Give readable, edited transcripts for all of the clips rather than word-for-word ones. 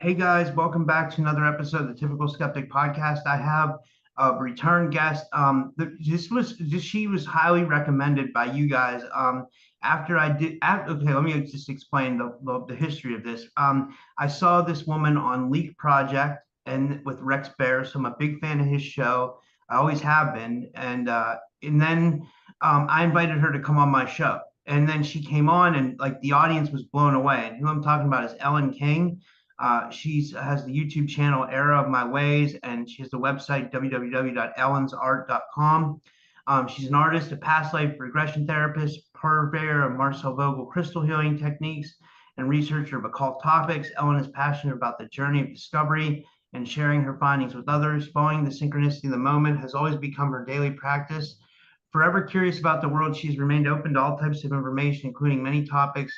Hey guys, welcome back to another episode of the Typical Skeptic podcast. I have a return guest. She was highly recommended by you guys. Okay, let me just explain the history of this. I saw this woman on Leak Project and with Rex Bear, so I'm a big fan of his show. I always have been, and then I invited her to come on my show, and then she came on, and like the audience was blown away. And who I'm talking about is Ellen King. She has the YouTube channel Era of My Ways, and she has the website www.ellensart.com. She's an artist, a past life regression therapist, purveyor of Marcel Vogel crystal healing techniques, and researcher of occult topics. Ellen is passionate about the journey of discovery and sharing her findings with others. Following the synchronicity of the moment has always become her daily practice. Forever curious about the world, she's remained open to all types of information, including many topics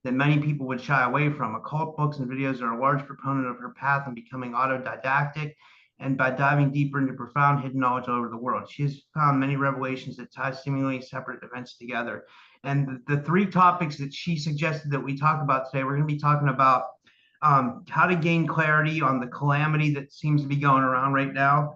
that many people would shy away from. Occult books and videos are a large proponent of her path in becoming autodidactic and by diving deeper into profound hidden knowledge all over the world. She has found many revelations that tie seemingly separate events together. And the three topics that she suggested that we talk about today, we're going to be talking about how to gain clarity on the calamity that seems to be going around right now,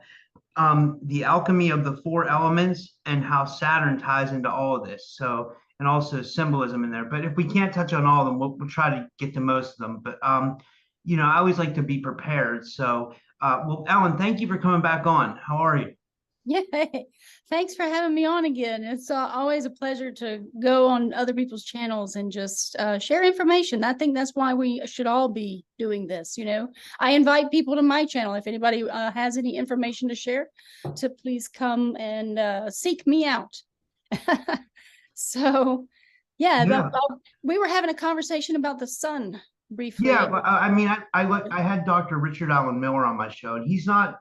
the alchemy of the four elements and how Saturn ties into all of this. So, and also symbolism in there. But if we can't touch on all of them, we'll try to get to most of them. But, I always like to be prepared. So, well, Ellen, thank you for coming back on. How are you? Yeah, thanks for having me on again. It's always a pleasure to go on other people's channels and just share information. I think that's why we should all be doing this. I invite people to my channel. If anybody has any information to share, to please come and seek me out. So, yeah, Yeah. we were having a conversation about the sun briefly. Yeah. I mean, I had Dr. Richard Allen Miller on my show, and he's not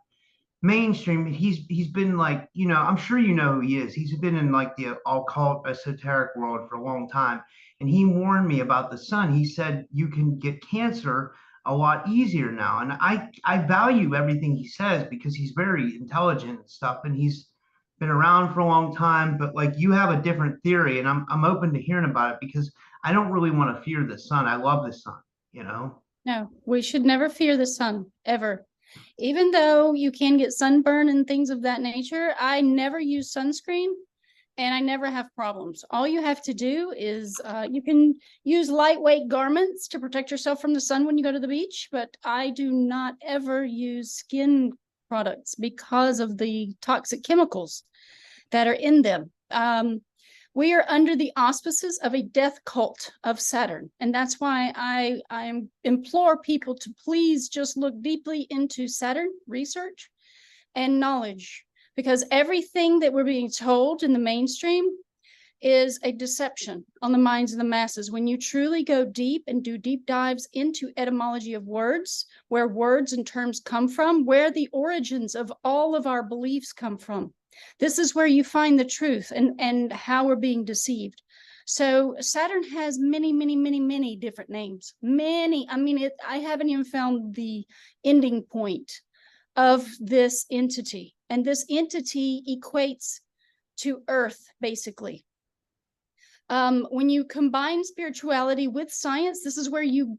mainstream. He's been like, I'm sure you know who he is. He's been in like the occult esoteric world for a long time. And he warned me about the sun. He said you can get cancer a lot easier now. And I value everything he says because he's very intelligent and stuff, and he's been around for a long time. But like you have a different theory, and I'm open to hearing about it because I don't really want to fear the sun. I love the sun, you know? No, we should never fear the sun, ever. Even though you can get sunburn and things of that nature, I never use sunscreen and I never have problems. All you have to do is you can use lightweight garments to protect yourself from the sun when you go to the beach, but I do not ever use skin products because of the toxic chemicals that are in them. We are under the auspices of a death cult of Saturn. And that's why I implore people to please just look deeply into Saturn research and knowledge, because everything that we're being told in the mainstream is a deception on the minds of the masses. When you truly go deep and do deep dives into etymology of words, where words and terms come from, where the origins of all of our beliefs come from, this is where you find the truth and how we're being deceived. So Saturn has many, many, many, many different names. Many. I mean, I haven't even found the ending point of this entity. And this entity equates to Earth, basically. When you combine spirituality with science, this is where you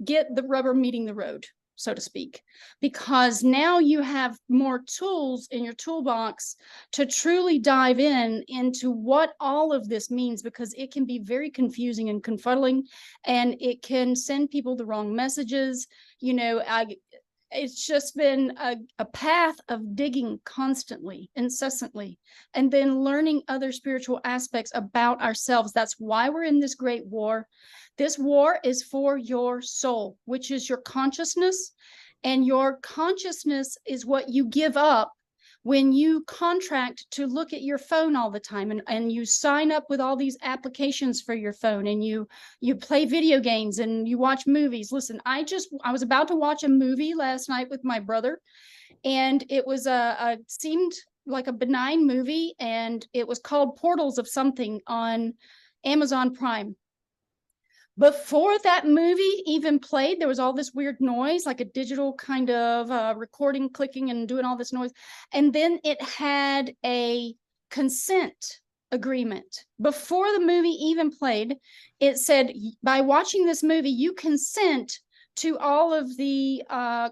get the rubber meeting the road, so to speak, because now you have more tools in your toolbox to truly dive into what all of this means, because it can be very confusing and confuddling, and it can send people the wrong messages. It's just been a path of digging constantly, incessantly, and then learning other spiritual aspects about ourselves. That's why we're in this great war. This war is for your soul, which is your consciousness. And your consciousness is what you give up when you contract to look at your phone all the time, and you sign up with all these applications for your phone, and you play video games and you watch movies. Listen, I was about to watch a movie last night with my brother, and it was seemed like a benign movie, and it was called Portals of something on Amazon Prime. Before that movie even played, there was all this weird noise, like a digital kind of recording, clicking and doing all this noise. And then it had a consent agreement. Before the movie even played, it said, by watching this movie, you consent to all of the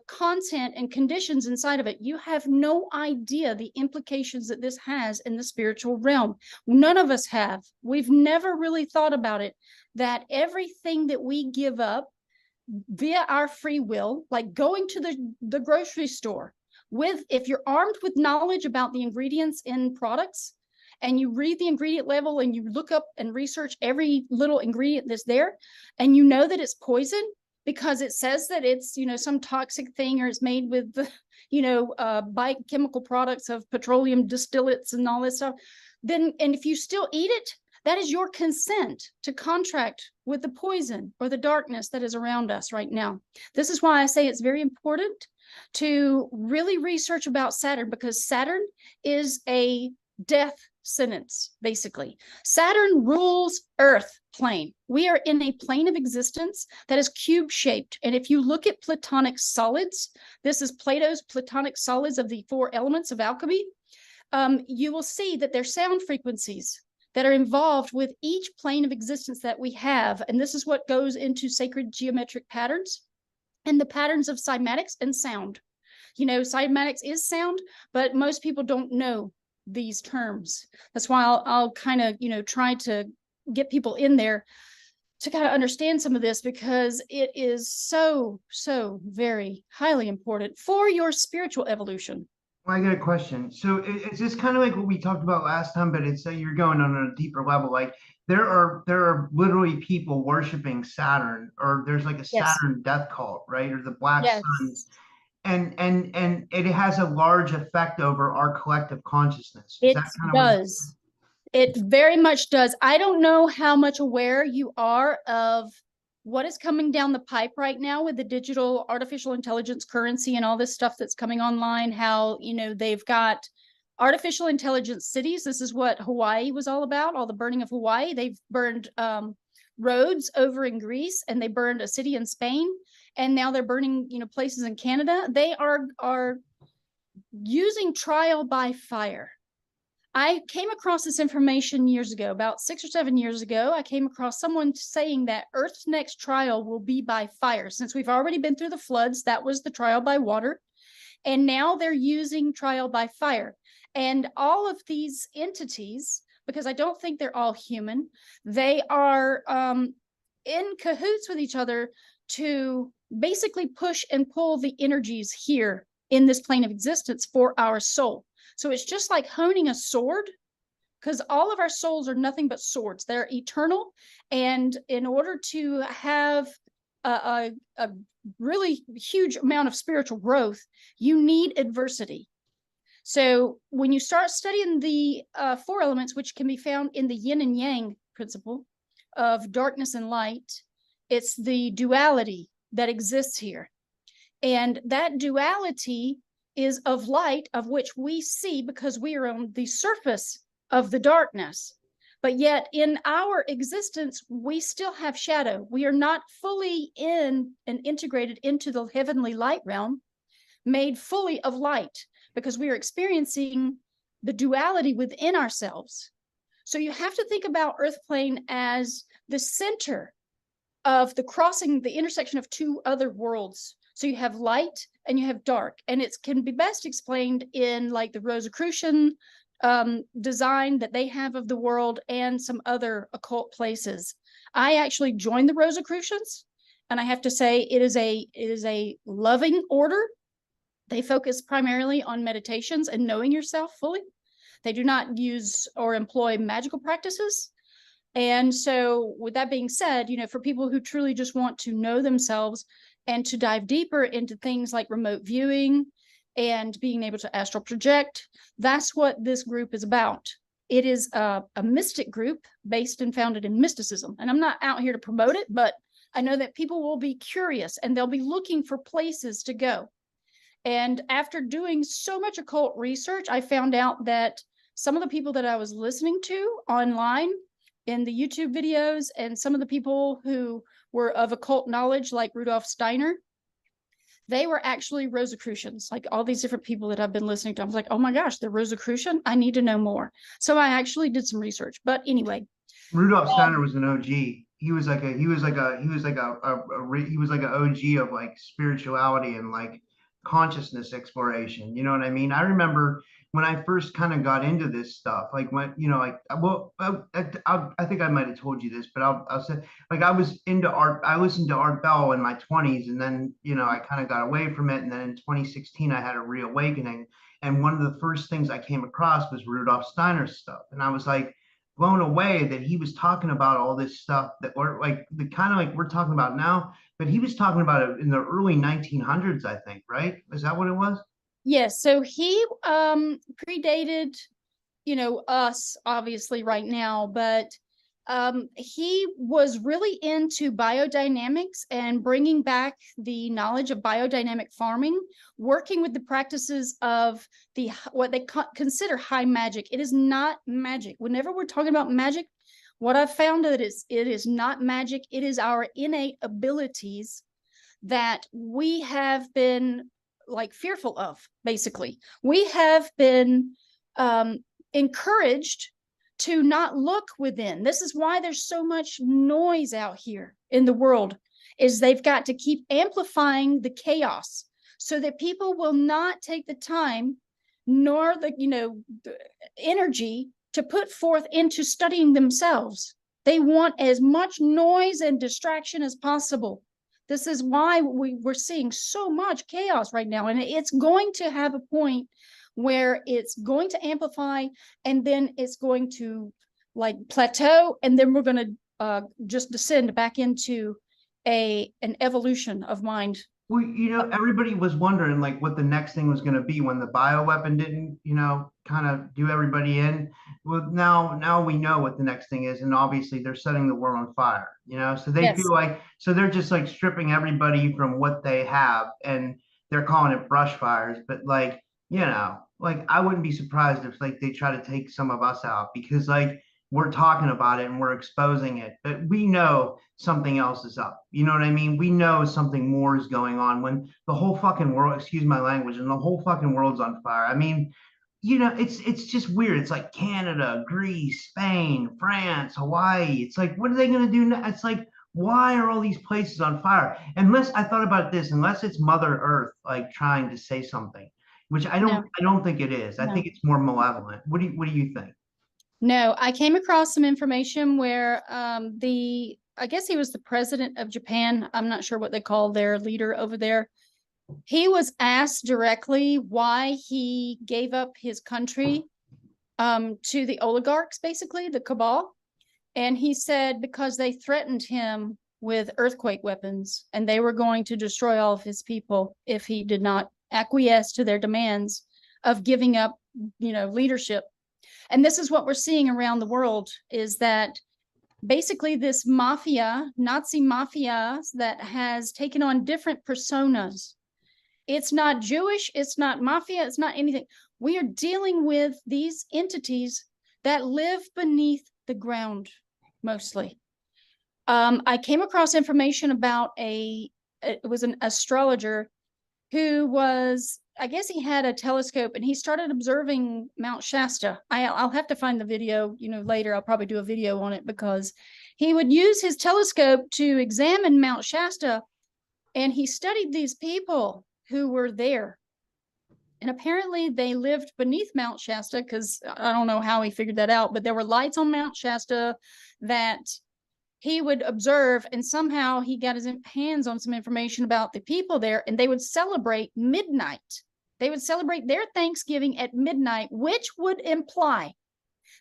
content and conditions inside of it. You have no idea the implications that this has in the spiritual realm. None of us have. We've never really thought about it, that everything that we give up via our free will, like going to the grocery store, if you're armed with knowledge about the ingredients in products, and you read the ingredient label and you look up and research every little ingredient that's there, and you know that it's poison because it says that it's, some toxic thing, or it's made with the, biochemical products of petroleum distillates and all this stuff, then, and if you still eat it, that is your consent to contract with the poison or the darkness that is around us right now. This is why I say it's very important to really research about Saturn, because Saturn is a death sentence, basically. Saturn rules Earth plane. We are in a plane of existence that is cube shaped. And if you look at Platonic solids, this is Plato's Platonic solids of the 4 elements of alchemy, you will see that there's sound frequencies that are involved with each plane of existence that we have. And this is what goes into sacred geometric patterns and the patterns of cymatics and sound. Cymatics is sound, but most people don't know these terms. That's why I'll kind of, try to get people in there to kind of understand some of this, because it is so, so very highly important for your spiritual evolution. Well, I got a question. So it's just kind of like what we talked about last time, but it's you're going on a deeper level. Like there are literally people worshiping Saturn, or there's like a Yes. Saturn death cult, right? Or the black Yes. sun. And it has a large effect over our collective consciousness. It does. It very much does. I don't know how much aware you are of what is coming down the pipe right now with the digital artificial intelligence currency and all this stuff that's coming online, how, they've got artificial intelligence cities. This is what Hawaii was all about, all the burning of Hawaii. They've burned roads over in Greece, and they burned a city in Spain, and now they're burning, places in Canada. They are using trial by fire. I came across this information years ago, about 6 or 7 years ago. I came across someone saying that Earth's next trial will be by fire. Since we've already been through the floods, that was the trial by water. And now they're using trial by fire. And all of these entities, because I don't think they're all human, they are in cahoots with each other to basically push and pull the energies here in this plane of existence for our soul. So it's just like honing a sword, because all of our souls are nothing but swords. They're eternal. And in order to have a really huge amount of spiritual growth, you need adversity. So when you start studying the 4 elements, which can be found in the yin and yang principle of darkness and light, it's the duality that exists here. And that duality is of light, of which we see because we are on the surface of the darkness. But yet in our existence, we still have shadow. We are not fully in and integrated into the heavenly light realm, made fully of light, because we are experiencing the duality within ourselves. So you have to think about Earth plane as the center of the crossing, the intersection of 2 other worlds. So you have light and you have dark, and it can be best explained in like the Rosicrucian design that they have of the world and some other occult places. I actually joined the Rosicrucians, and I have to say it is a loving order. They focus primarily on meditations and knowing yourself fully. They do not use or employ magical practices. And so with that being said, for people who truly just want to know themselves and to dive deeper into things like remote viewing and being able to astral project, that's what this group is about. It is a mystic group based and founded in mysticism. And I'm not out here to promote it, but I know that people will be curious and they'll be looking for places to go. And after doing so much occult research, I found out that some of the people that I was listening to online in the YouTube videos, and some of the people who were of occult knowledge, like Rudolf Steiner, they were actually Rosicrucians. Like all these different people that I've been listening to, I was like, oh my gosh, they're Rosicrucian. I need to know more. So I actually did some research. But anyway, Rudolf Steiner was an OG. he was like an OG of like spirituality and like consciousness exploration. You know what I mean? I remember when I first kind of got into this stuff, like when, like, well, I think I might have told you this, but I'll say, like, I was into art. I listened to Art Bell in my 20s, and then, I kind of got away from it. And then in 2016, I had a reawakening. And one of the first things I came across was Rudolf Steiner's stuff. And I was like, blown away that he was talking about all this stuff that, or like the kind of like we're talking about now, but he was talking about it in the early 1900s, I think, right? Is that what it was? Yes, so he predated, us obviously right now, but he was really into biodynamics and bringing back the knowledge of biodynamic farming, working with the practices of what they consider high magic. It is not magic. Whenever we're talking about magic, what I've found that it is not magic. It is our innate abilities that we have been like fearful of. Basically, we have been encouraged to not look within. This is why there's so much noise out here in the world, is they've got to keep amplifying the chaos so that people will not take the time nor the energy to put forth into studying themselves. They want as much noise and distraction as possible. This is why we're seeing so much chaos right now, and it's going to have a point where it's going to amplify, and then it's going to like plateau, and then we're going to just descend back into an evolution of mind. Well, everybody was wondering like what the next thing was going to be when the bioweapon didn't, kind of do everybody in. Well, now we know what the next thing is, and obviously they're setting the world on fire. So they Yes. feel like, so they're just like stripping everybody from what they have, and they're calling it brush fires. But like, like I wouldn't be surprised if like they try to take some of us out, because like we're talking about it and we're exposing it, but we know something else is up. You know what I mean? We know something more is going on when the whole fucking world, excuse my language, and the whole fucking world's on fire. I mean, it's just weird. It's like Canada, Greece, Spain, France, Hawaii. It's like, what are they going to do now? It's like, why are all these places on fire? Unless I thought about this, unless it's Mother Earth like trying to say something, which No, I don't think it is. I think no. it's more malevolent. What do you think? No, I came across some information where I guess he was the president of Japan. I'm not sure what they call their leader over there. He was asked directly why he gave up his country to the oligarchs, basically the cabal. And he said because they threatened him with earthquake weapons and they were going to destroy all of his people if he did not acquiesce to their demands of giving up, leadership. And this is what we're seeing around the world, is that basically this mafia, Nazi mafia, that has taken on different personas. It's not Jewish, it's not mafia, it's not anything. We are dealing with these entities that live beneath the ground mostly. I came across information about it was an astrologer who was, I guess he had a telescope and he started observing Mount Shasta. I'll have to find the video, later. I'll probably do a video on it, because he would use his telescope to examine Mount Shasta, and he studied these people who were there. And apparently they lived beneath Mount Shasta, because I don't know how he figured that out, but there were lights on Mount Shasta that he would observe, and somehow he got his hands on some information about the people there, and they would celebrate midnight. They would celebrate their Thanksgiving at midnight, which would imply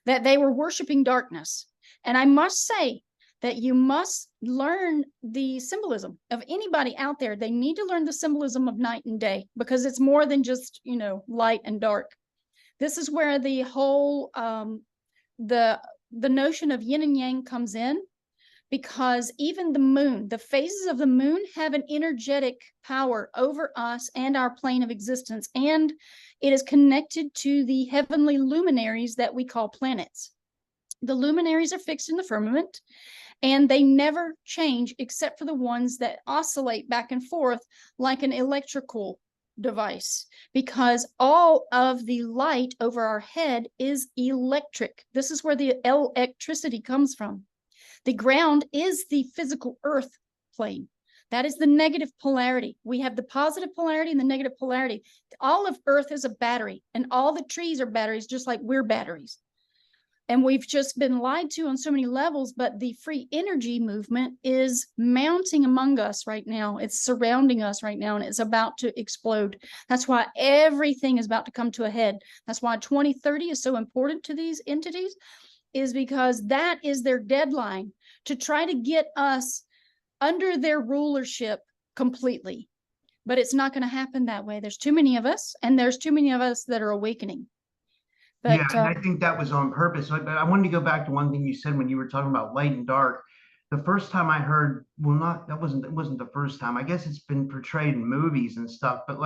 that they were worshiping darkness. And I must say that you must learn the symbolism of anybody out there. They need to learn the symbolism of night and day, because it's more than just, light and dark. This is where the whole, the notion of yin and yang comes in, because even the moon, the phases of the moon have an energetic power over us and our plane of existence. And it is connected to the heavenly luminaries that we call planets. The luminaries are fixed in the firmament, and they never change except for the ones that oscillate back and forth like an electrical device, because all of the light over our head is electric. This is where the electricity comes from. The ground is the physical earth plane. That is the negative polarity. We have the positive polarity and the negative polarity. All of earth is a battery, and all the trees are batteries, just like we're batteries. And we've just been lied to on so many levels, but the free energy movement is mounting among us right now. It's surrounding us right now, and it's about to explode. That's why everything is about to come to a head. That's why 2030 is so important to these entities, is because that is their deadline to try to get us under their rulership completely. But it's not going to happen that way. There's too many of us, and there's too many of us that are awakening. But Yeah, and I think that was on purpose. But I wanted to go back to one thing you said when you were talking about light and dark. The first time I heard, well, not that wasn't it wasn't the first time. I guess it's been portrayed in movies and stuff, but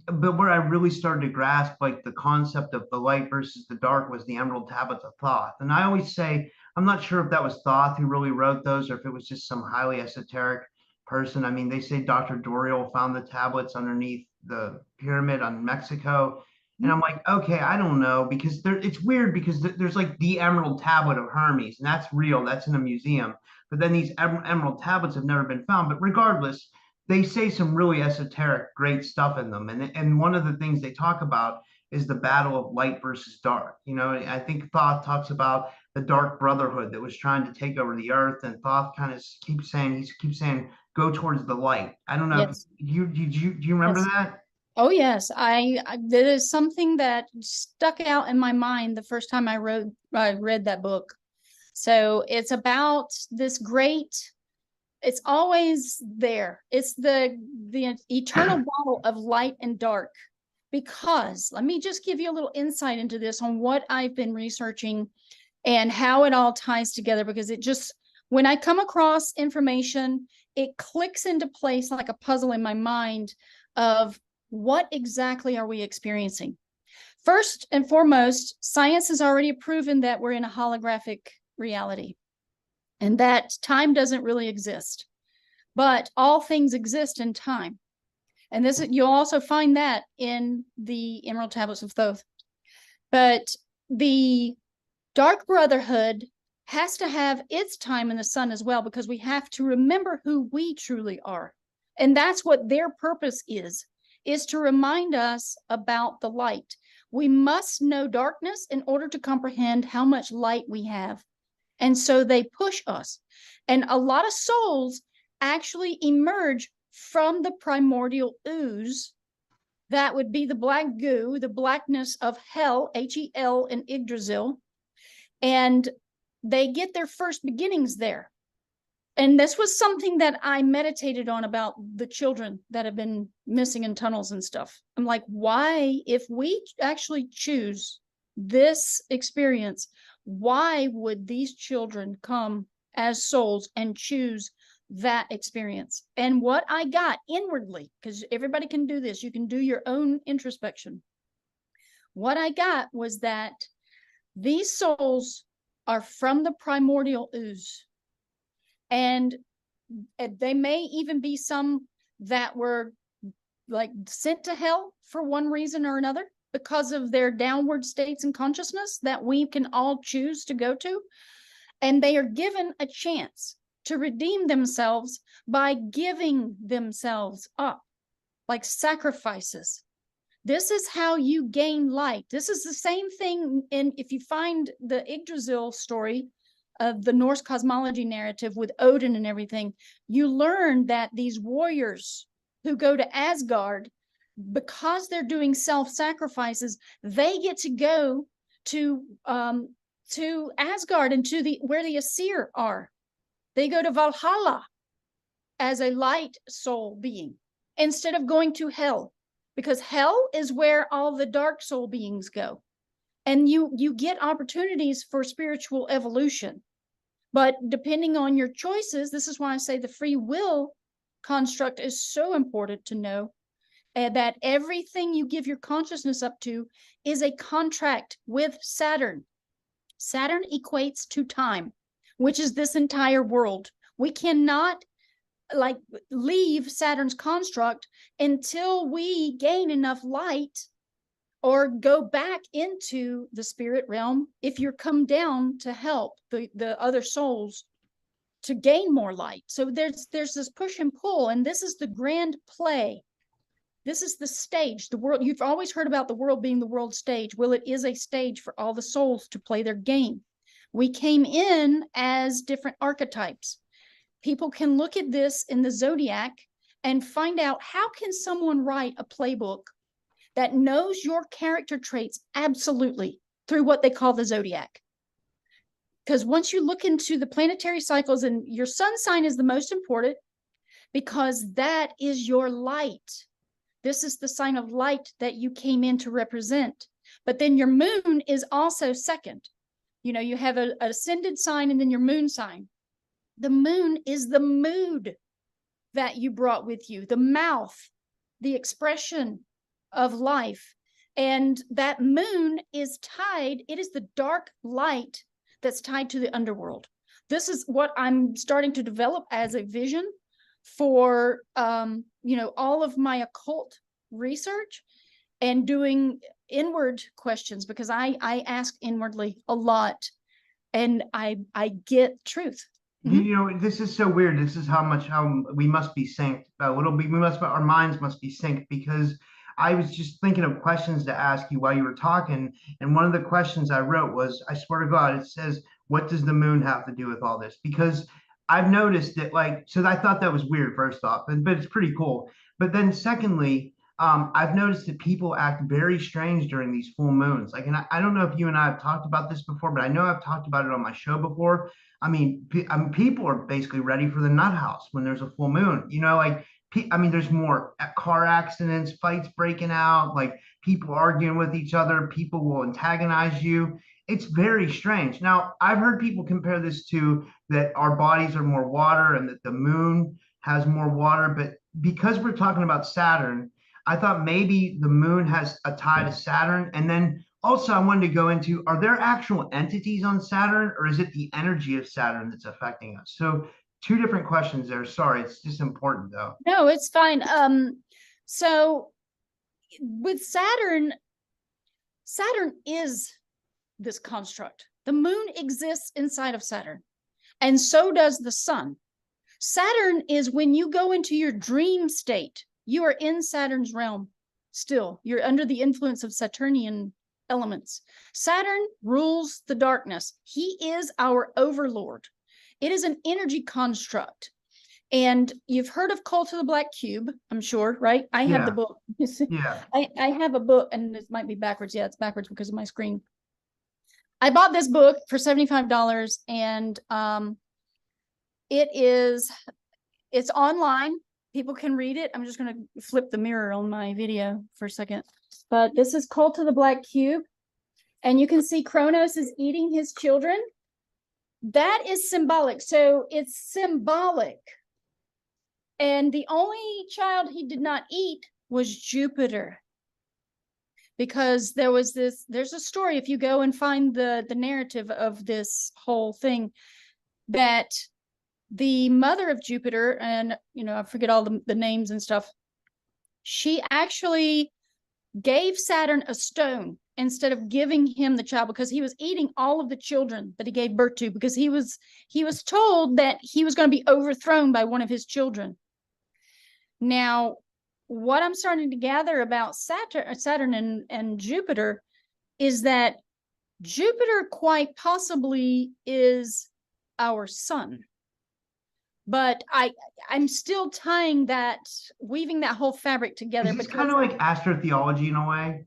but where I really started to grasp like the concept of the light versus the dark was the Emerald Tablets of Thoth. And I always say, I'm not sure if that was Thoth who really wrote those or if it was just some highly esoteric person. I mean, they say Dr. Doriel found the tablets underneath the pyramid on Mexico. And I'm like, okay, I don't know, because it's weird because there's like the Emerald Tablet of Hermes, and that's real, that's in a museum. But then these Emerald Tablets have never been found. But regardless, they say some really esoteric, great stuff in them. And one of the things they talk about is the battle of light versus dark. You know, I think Thoth talks about the Dark Brotherhood that was trying to take over the earth, and Thoth kind of keeps saying, go towards the light. I don't know. yes, Do you remember yes. that? Oh yes, that is something that stuck out in my mind the first time I read that book. So it's about this great, it's always there. It's the eternal battle of light and dark. Because let me just give you a little insight into this on what I've been researching and how it all ties together, because it just, when I come across information, it clicks into place like a puzzle in my mind of what exactly are we experiencing. First and foremost, science has already proven that we're in a holographic reality and that time doesn't really exist, but all things exist in time. And this, you'll also find that in the Emerald Tablets of Thoth. But the Dark Brotherhood has to have its time in the sun as well, because we have to remember who we truly are. And that's what their purpose is to remind us about the light. We must know darkness in order to comprehend how much light we have. And so they push us. And a lot of souls actually emerge from the primordial ooze. That would be the black goo, the blackness of hell, Hel in Yggdrasil. And they get their first beginnings there. And this was something that I meditated on about the children that have been missing in tunnels and stuff. I'm like, why, if we actually choose this experience, why would these children come as souls and choose that experience? And what I got inwardly, because everybody can do this, you can do your own introspection. What I got was that these souls are from the primordial ooze. And they may even be some that were like sent to hell for one reason or another because of their downward states in consciousness that we can all choose to go to. And they are given a chance to redeem themselves by giving themselves up, like sacrifices. This is how you gain light. This is the same thing if you find the Yggdrasil story of the Norse cosmology narrative with Odin and everything, you learn that these warriors who go to Asgard, because they're doing self-sacrifices, they get to go to Asgard and to where the Aesir are. They go to Valhalla as a light soul being instead of going to hell, because hell is where all the dark soul beings go. And you get opportunities for spiritual evolution. But depending on your choices, this is why I say the free will construct is so important to know, that everything you give your consciousness up to is a contract with Saturn. Saturn equates to time, which is this entire world. We cannot leave Saturn's construct until we gain enough light or go back into the spirit realm if you're come down to help the other souls to gain more light. So there's this push and pull, and this is the grand play. This is the stage, the world. You've always heard about the world being the world stage. Well, it is a stage for all the souls to play their game. We came in as different archetypes. People can look at this in the zodiac and find out, how can someone write a playbook that knows your character traits absolutely through what they call the zodiac? Because once you look into the planetary cycles, and your sun sign is the most important, because that is your light. This is the sign of light that you came in to represent. But then your moon is also second. You know, you have an ascended sign and then your moon sign. The moon is the mood that you brought with you, the mouth, the expression of life. And that moon is tied, it is the dark light that's tied to the underworld. This is what I'm starting to develop as a vision for, you know, all of my occult research and doing inward questions, because I ask inwardly a lot, and I get truth. You know, this is so weird. This is how we must be synced. Our minds must be synced, because I was just thinking of questions to ask you while you were talking. And one of the questions I wrote was, I swear to God, it says, what does the moon have to do with all this? Because I've noticed that, like, so I thought that was weird, first off, but it's pretty cool. But then secondly, I've noticed that people act very strange during these full moons. Like, and I don't know if you and I have talked about this before, but I know I've talked about it on my show before. I mean, people are basically ready for the nut house when there's a full moon. You know, like, I mean, there's more car accidents, fights breaking out, like people arguing with each other. People will antagonize you. It's very strange. Now, I've heard people compare this to that our bodies are more water and that the moon has more water. But because we're talking about Saturn, I thought maybe the moon has a tie to Saturn. And then also, I wanted to go into, are there actual entities on Saturn, or is it the energy of Saturn that's affecting us? So two different questions there. Sorry, it's just important though. No, it's fine. So with Saturn, Saturn is this construct. The moon exists inside of Saturn, and so does the sun. Saturn is when you go into your dream state, you are in Saturn's realm still. You're under the influence of Saturnian elements. Saturn rules the darkness. He is our overlord. It is an energy construct. And you've heard of Cult of the Black Cube, I'm sure, right? I have the book. Yeah. I have a book, and this might be backwards. Yeah, it's backwards because of my screen. I bought this book for $75, and it's online. People can read it. I'm just going to flip the mirror on my video for a second. But this is Cult of the Black Cube. And you can see Kronos is eating his children. That is symbolic. So it's symbolic. And the only child he did not eat was Jupiter. Because there's a story, if you go and find the narrative of this whole thing, that the mother of Jupiter, and, you know, I forget all the names and stuff, she actually gave Saturn a stone instead of giving him the child, because he was eating all of the children that he gave birth to, because he was told that he was going to be overthrown by one of his children. Now, what I'm starting to gather about Saturn and Jupiter is that Jupiter quite possibly is our sun. But I'm still tying that, weaving that whole fabric together. Is this kind of like astrotheology in a way?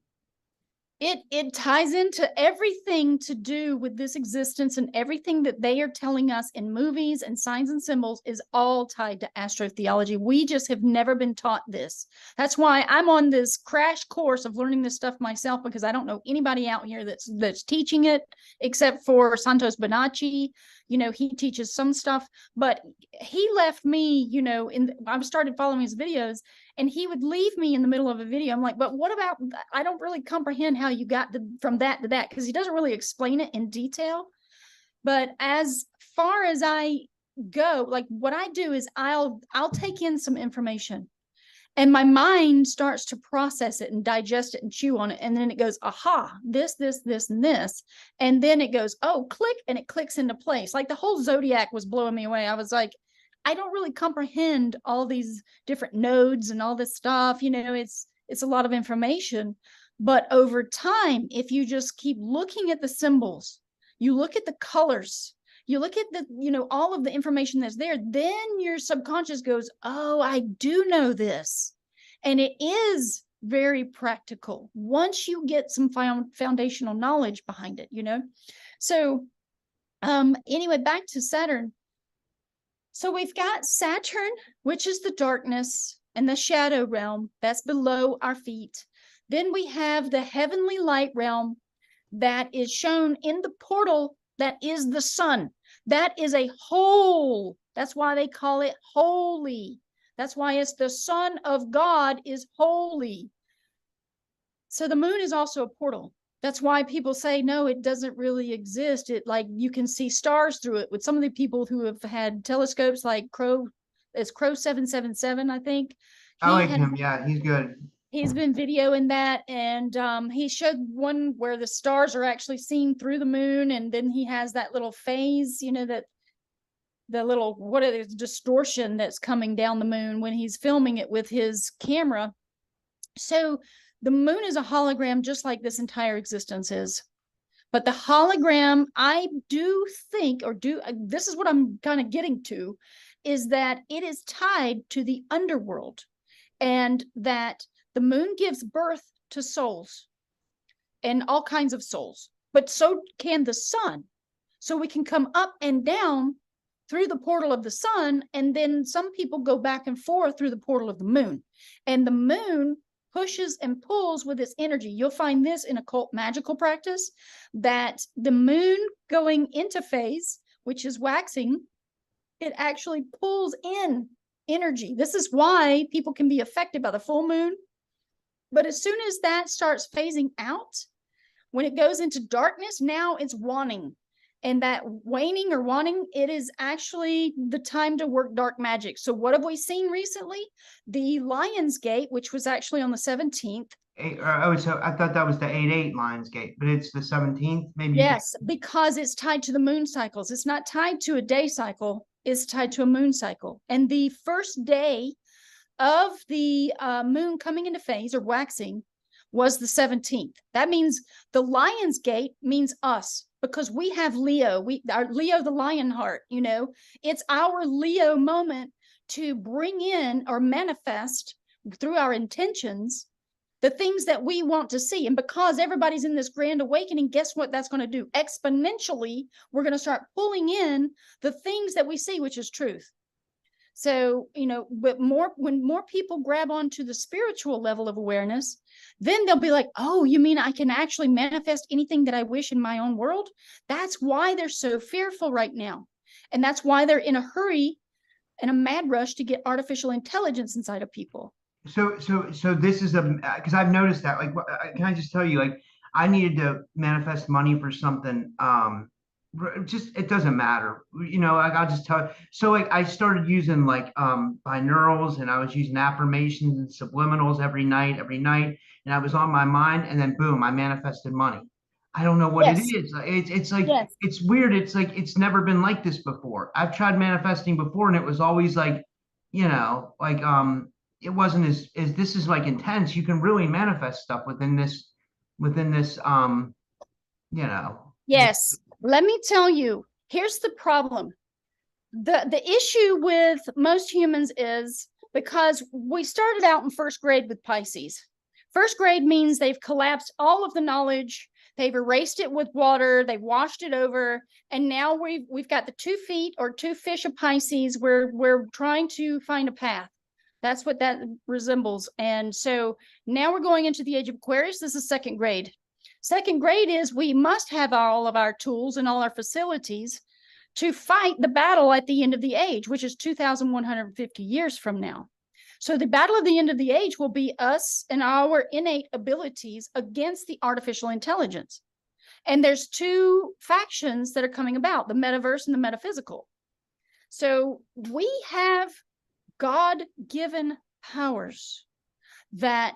It ties into everything to do with this existence, and everything that they are telling us in movies and signs and symbols is all tied to astrotheology. We just have never been taught this. That's why I'm on this crash course of learning this stuff myself, because I don't know anybody out here that's teaching it, except for Santos Bonacci. You know, he teaches some stuff, but he left me, you know, I started following his videos, and he would leave me in the middle of a video. I'm like, but what about, I don't really comprehend how you got from that to that, because he doesn't really explain it in detail. But as far as I go, like, what I do is I'll take in some information, And my mind starts to process it and digest it and chew on it. And then it goes, aha, this, and this. And then it goes, oh, click, and it clicks into place. Like the whole zodiac was blowing me away. I was like, I don't really comprehend all these different nodes and all this stuff. It's a lot of information. But over time, if you just keep looking at the symbols, you look at the colors, you look at all of the information that's there, then your subconscious goes, oh, I do know this. And it is very practical once you get some foundational knowledge behind it, So anyway, back to Saturn. So we've got Saturn, which is the darkness and the shadow realm that's below our feet. Then we have the heavenly light realm that is shown in the portal that is the sun. That is a whole. That's why they call it holy. That's why it's the Son of God is holy. So the moon is also a portal. That's why people say, no, it doesn't really exist. It like you can see stars through it. With some of the people who have had telescopes like Crow 777, I think. I like him. Yeah, he's good. He's been videoing that, and he showed one where the stars are actually seen through the moon, and then he has that little phase, that the little distortion that's coming down the moon when he's filming it with his camera. So the moon is a hologram, just like this entire existence is. But the hologram, I do think, this is what I'm kind of getting to, is that it is tied to the underworld, and that the moon gives birth to souls and all kinds of souls, but so can the sun. So we can come up and down through the portal of the sun, and then some people go back and forth through the portal of the moon. And the moon pushes and pulls with its energy. You'll find this in occult magical practice, that the moon going into phase, which is waxing, it actually pulls in energy. This is why people can be affected by the full moon. But as soon as that starts phasing out, when it goes into darkness, now it's waning. And that waning or wanting, it is actually the time to work dark magic. So what have we seen recently? The Lion's Gate, which was actually on the 17th. So I thought that was the 8/8 Lions Gate, but it's the 17th, maybe. Yes, because it's tied to the moon cycles. It's not tied to a day cycle. It's tied to a moon cycle. And the first day of the moon coming into phase or waxing was the 17th. That means the Lion's Gate means us, because we have Leo, our Leo, the lion heart, it's our Leo moment to bring in or manifest through our intentions the things that we want to see. And because everybody's in this grand awakening, guess what that's going to do? Exponentially, we're going to start pulling in the things that we see, which is truth. So, but when more people grab onto the spiritual level of awareness, then they'll be like, oh, you mean I can actually manifest anything that I wish in my own world? That's why they're so fearful right now. And that's why they're in a hurry and a mad rush to get artificial intelligence inside of people. So this is because I've noticed that, like, can I just tell you, like, I needed to manifest money for something, just, it doesn't matter, like, I'll just tell you. So like I started using like binaurals, and I was using affirmations and subliminals every night, and I was on my mind, and then boom, I manifested money. I don't know what it is. It's like, it's weird. It's like, it's never been like this before. I've tried manifesting before, and it was always like, like it wasn't as this is like intense. You can really manifest stuff within this Yes. Let me tell you, here's the problem. The issue with most humans is because we started out in first grade with Pisces. First grade means they've collapsed all of the knowledge. They've erased it with water. They've washed it over. And now we've got the 2 feet or 2 fish of Pisces. We're trying to find a path. That's what that resembles. And so now we're going into the age of Aquarius. This is second grade. Second grade is we must have all of our tools and all our facilities to fight the battle at the end of the age, which is 2,150 years from now. So the battle of the end of the age will be us and our innate abilities against the artificial intelligence. And there's 2 factions that are coming about, the metaverse and the metaphysical. So we have God-given powers that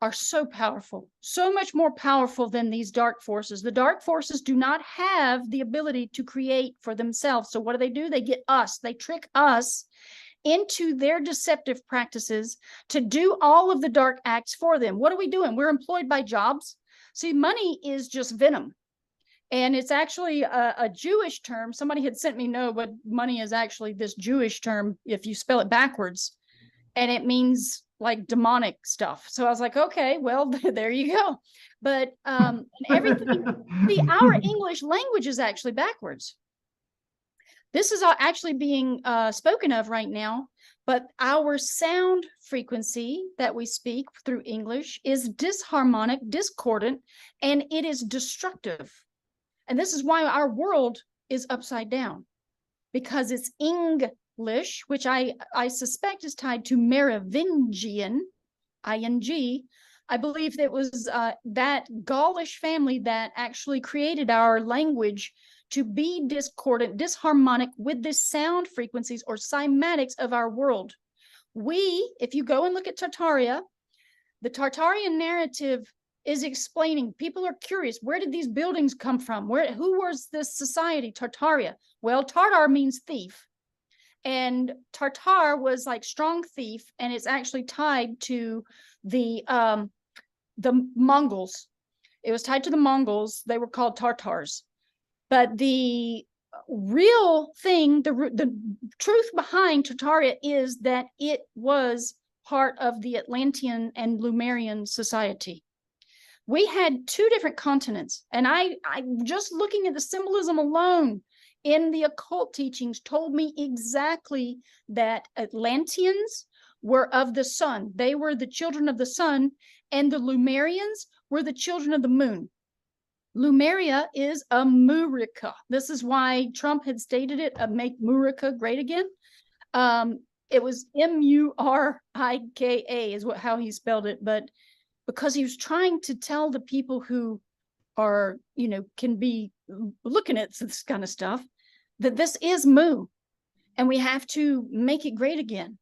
are so powerful, so much more powerful than these dark forces. The dark forces do not have the ability to create for themselves. So what do? They get us, they trick us into their deceptive practices to do all of the dark acts for them. What are we doing? We're employed by jobs. See, money is just venom. And it's actually a Jewish term. Somebody had sent me, no, but money is actually this Jewish term if you spell it backwards. And it means like demonic stuff. So I was like, okay, well, there you go. But everything, see, our English language is actually backwards. This is actually being spoken of right now, but our sound frequency that we speak through English is disharmonic, discordant, and it is destructive. And this is why our world is upside down, because it's English, which I suspect is tied to Merovingian, I-N-G. I believe it was that Gaulish family that actually created our language to be discordant, disharmonic with the sound frequencies or cymatics of our world. If you go and look at Tartaria, the Tartarian narrative is explaining, people are curious, where did these buildings come from? Who was this society, Tartaria? Well, Tartar means thief. And Tartar was like strong thief, and it's actually tied to the Mongols. It was tied to the Mongols. They were called Tartars. But the real thing, the truth behind Tartaria is that it was part of the Atlantean and Lemurian society. We had two different continents, and I just looking at the symbolism alone in the occult teachings told me exactly that Atlanteans were of the sun. They were the children of the sun, and the Lemurians were the children of the moon. Lumeria is Amurika. This is why Trump had stated it, make Murika great again. It was Murika is how he spelled it, but because he was trying to tell the people who are, can be looking at this kind of stuff, that this is Mu, and we have to make it great again,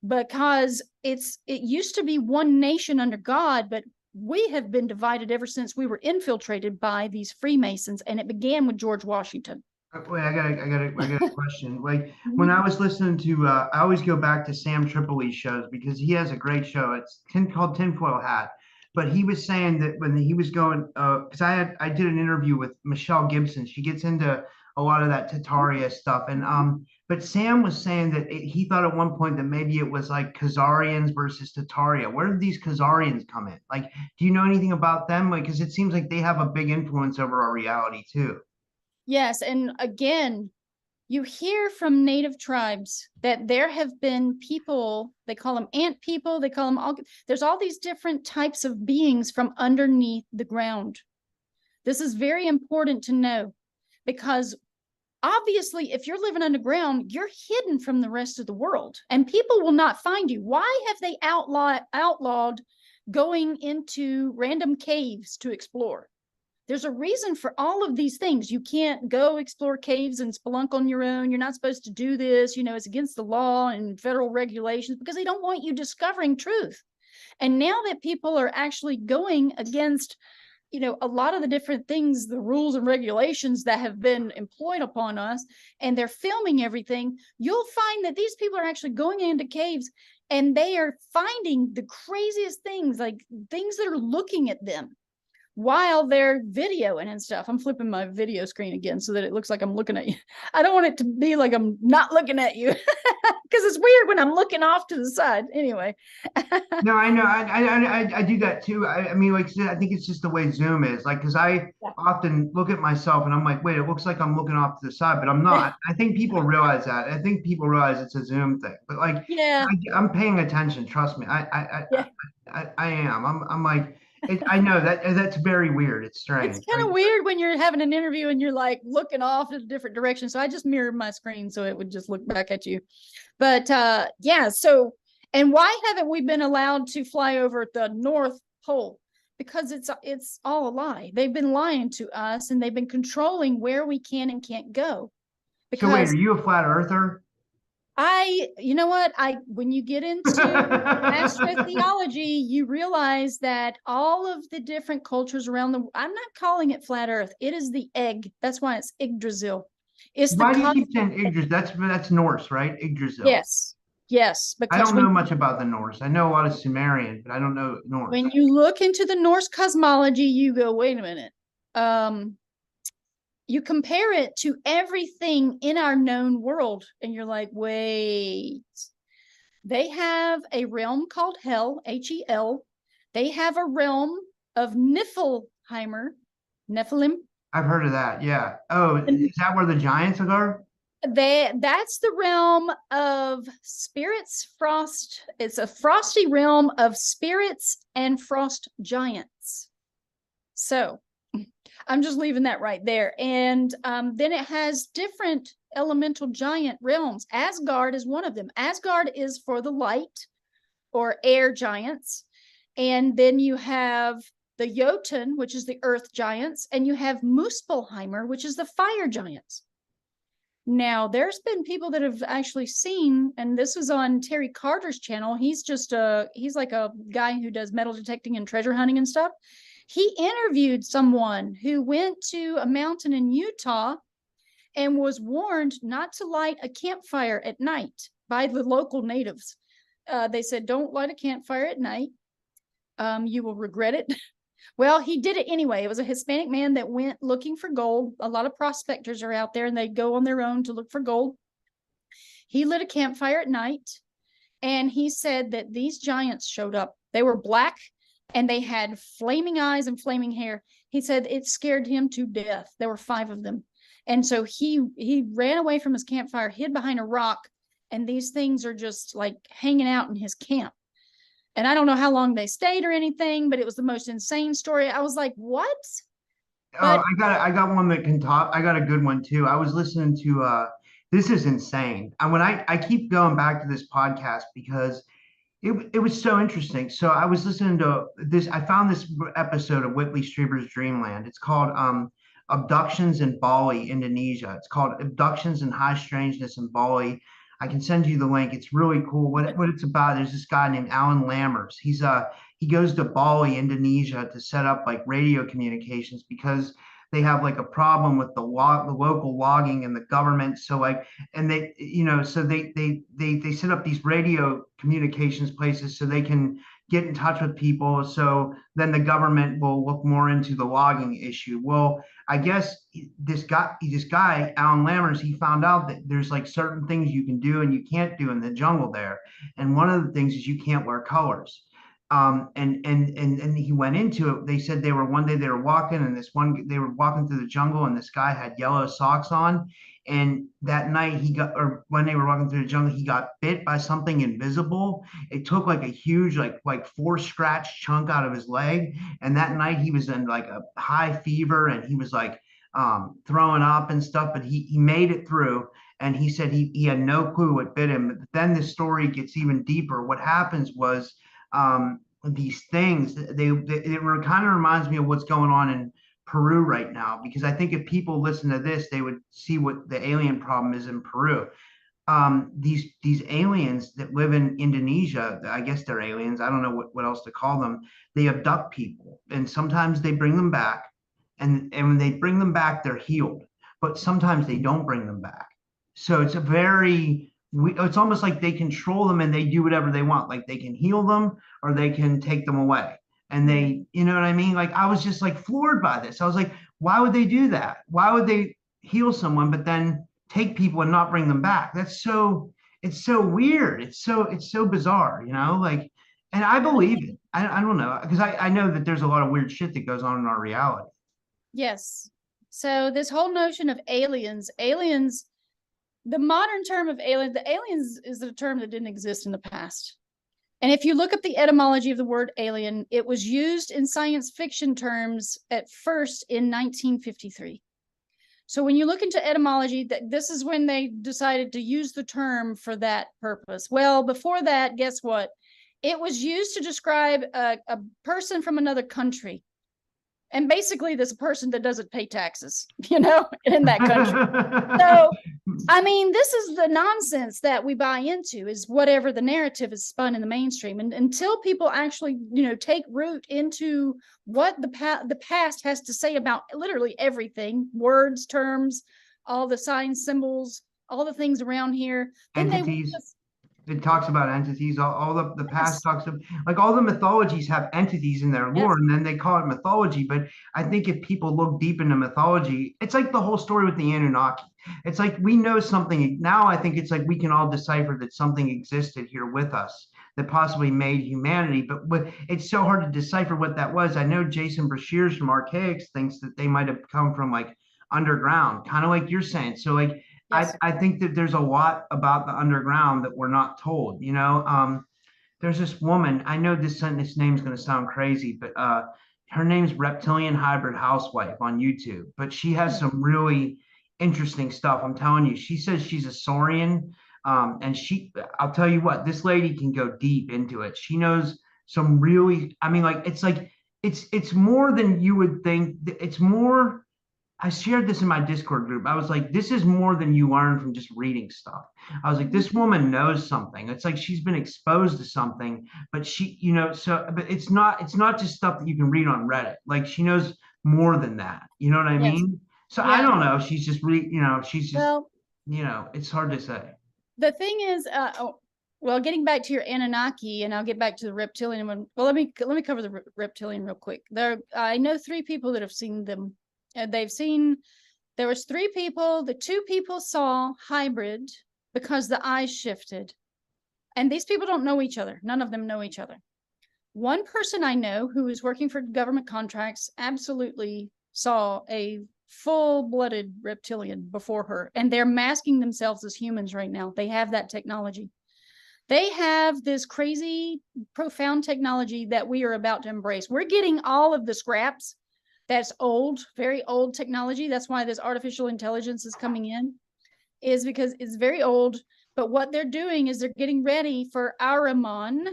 because it used to be one nation under God, but we have been divided ever since we were infiltrated by these Freemasons, and it began with George Washington. Wait, I got a question. Like when I was listening to, I always go back to Sam Tripoli's shows because he has a great show. It's called Tinfoil Hat. But he was saying that when he was going, because I did an interview with Michelle Gibson. She gets into a lot of that Tartaria stuff, and but Sam was saying that he thought at one point that maybe it was like Khazarians versus Tartaria. Where did these Khazarians come in? Like, do you know anything about them? Like, because it seems like they have a big influence over our reality too. Yes, and again, you hear from native tribes that there have been people, they call them ant people, they call them all, there's all these different types of beings from underneath the ground. This is very important to know, because obviously if you're living underground, you're hidden from the rest of the world and people will not find you. Why have they outlawed going into random caves to explore? There's a reason for all of these things. You can't go explore caves and spelunk on your own. You're not supposed to do this. It's against the law and federal regulations, because they don't want you discovering truth. And now that people are actually going against, a lot of the different things, the rules and regulations that have been employed upon us, and they're filming everything, you'll find that these people are actually going into caves and they are finding the craziest things, like things that are looking at them while they're videoing and stuff. I'm flipping my video screen again so that it looks like I'm looking at you. I don't want it to be like I'm not looking at you, because it's weird when I'm looking off to the side. Anyway. No, I know. I do that too. I mean, like I said, I think it's just the way Zoom is. Like, because I often look at myself and I'm like, wait, it looks like I'm looking off to the side, but I'm not. I think people realize that. I think people realize it's a Zoom thing. But like, yeah, I'm paying attention. Trust me. I am. I'm like, I know that's very weird. It's strange. It's kind of weird when you're having an interview and you're like looking off in a different direction. So I just mirrored my screen so it would just look back at you. But yeah, so, and why haven't we been allowed to fly over the North Pole? Because it's all a lie. They've been lying to us, and they've been controlling where we can and can't go. So wait, are you a flat earther? You know what? When you get into astrotheology, you realize that all of the different cultures around I'm not calling it flat Earth. It is the egg. That's why it's Yggdrasil. It's the Why do you keep saying Yggdrasil? That's Norse, right? Yggdrasil. yes, yes, I because don't know much about the Norse. I know a lot of Sumerian, but I don't know Norse. when you look into the Norse cosmology, you go, wait a minute. You compare it to everything in our known world, and you're like, wait. They have a realm called Hell, Hel. They have a realm of Niflheimer, Nephilim. I've heard of that. Yeah. Oh, is that where the giants are? That's the realm of spirits, frost. It's a frosty realm of spirits and frost giants. So I'm just leaving that right there. And then it has different elemental giant realms. Asgard is one of them. Asgard is for the light or air giants. And then you have the Jotun, which is the earth giants, and you have Muspelheimer, which is the fire giants. Now, there's been people that have actually seen, and this was on Terry Carter's channel. He's like a guy who does metal detecting and treasure hunting and stuff. He interviewed someone who went to a mountain in Utah and was warned not to light a campfire at night by the local natives. They said, don't light a campfire at night. You will regret it. Well, he did it anyway. It was a Hispanic man that went looking for gold. A lot of prospectors are out there and they go on their own to look for gold. He lit a campfire at night and he said that these giants showed up. They were black and they had flaming eyes and flaming hair. He said it scared him to death. There were 5 of them. And so he ran away from his campfire, hid behind a rock, and these things are just like hanging out in his camp. And I don't know how long they stayed or anything, but it was the most insane story. I was like, what? Oh, I got one that can talk. I got a good one too. I was listening to this is insane. I keep going back to this podcast because it was so interesting. So I was listening to this. I found this episode of Whitley Strieber's Dreamland. It's called Abductions in Bali, Indonesia. It's called Abductions and High Strangeness in Bali. I can send you the link. It's really cool. What it's about, there's this guy named Alan Lammers. He goes to Bali, Indonesia to set up like radio communications because they have like a problem with the local logging and the government. So like, and they, so they set up these radio communications places so they can get in touch with people. So then the government will look more into the logging issue. Well, I guess this guy, Alan Lammers, he found out that there's like certain things you can do and you can't do in the jungle there. And one of the things is you can't wear colors. And he went into it. They said one day they were walking and they were walking through the jungle and this guy had yellow socks on. And that night when they were walking through the jungle, he got bit by something invisible. It took like a huge, like 4 scratch chunk out of his leg. And that night he was in like a high fever and he was like throwing up and stuff, but he made it through. And he said he had no clue what bit him. But then the story gets even deeper. What happens was these things, it kind of reminds me of what's going on in Peru right now, because I think if people listen to this, they would see what the alien problem is in Peru. These aliens that live in Indonesia, I guess they're aliens. I don't know what else to call them. They abduct people, and sometimes they bring them back, and when they bring them back, they're healed. But sometimes they don't bring them back. So it's almost like they control them and they do whatever they want. Like they can heal them or they can take them away. And you know what I mean? Like I was just like floored by this. I was like, why would they do that? Why would they heal someone but then take people and not bring them back? It's so weird. It's so bizarre, like, and I believe it. I don't know, because I know that there's a lot of weird shit that goes on in our reality. Yes. So this whole notion of aliens, the modern term of the aliens is a term that didn't exist in the past. And if you look up the etymology of the word alien, it was used in science fiction terms at first in 1953. So when you look into etymology, this is when they decided to use the term for that purpose. Well, before that, guess what? It was used to describe a person from another country. And basically, there's a person that doesn't pay taxes, in that country. So, I mean, this is the nonsense that we buy into, is whatever the narrative is spun in the mainstream. And until people actually, take root into what the past has to say about literally everything, words, terms, all the signs, symbols, all the things around here, then entities. It talks about entities. All the past talks of, like, all the mythologies have entities in their lore, and then they call it mythology. But I think if people look deep into mythology, it's like the whole story with the Anunnaki. It's like we know something now. I think it's like we can all decipher that something existed here with us that possibly made humanity, but it's so hard to decipher what that was. I know Jason Brashears from Archaics thinks that they might have come from like underground, kind of like you're saying. So like Yes. I think that there's a lot about the underground that we're not told. There's this woman. I know this name's going to sound crazy, but her name's Reptilian Hybrid Housewife on YouTube. But she has some really interesting stuff. I'm telling you. She says she's a Saurian, and I'll tell you what, this lady can go deep into it. She knows some really. I mean, it's more than you would think. It's more. I shared this in my Discord group. I was like, this is more than you learn from just reading stuff. I was like, this woman knows something. It's like she's been exposed to something, but but it's not just stuff that you can read on Reddit. Like, she knows more than that. You know what I mean? So I don't know. She's just she's just, it's hard to say. The thing is, well, getting back to your Anunnaki, and I'll get back to the reptilian one. Well, let me cover the reptilian real quick. I know 3 people that have seen them. There was 3 people. The 2 people saw hybrid because the eyes shifted. And these people don't know each other. None of them know each other. One person I know who is working for government contracts absolutely saw a full-blooded reptilian before her. And they're masking themselves as humans right now. They have that technology. They have this crazy, profound technology that we are about to embrace. We're getting all of the scraps. That's old, very old technology. That's why this artificial intelligence is coming in, is because it's very old. But what they're doing is they're getting ready for Ahriman,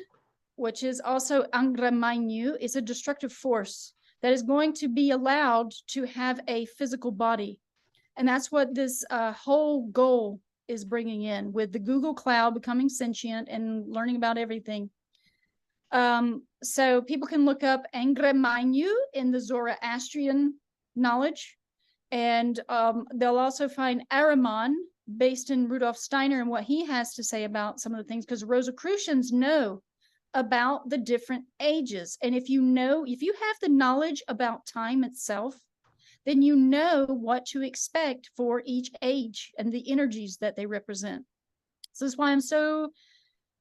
which is also Angramanyu. It's a destructive force that is going to be allowed to have a physical body. And that's what this whole goal is bringing in, with the Google Cloud becoming sentient and learning about everything. So people can look up Angramanyu in the Zoroastrian knowledge, and they'll also find Ahriman based in Rudolf Steiner and what he has to say about some of the things, because Rosicrucians know about the different ages. And if you have the knowledge about time itself, then you know what to expect for each age and the energies that they represent. So that's why I'm so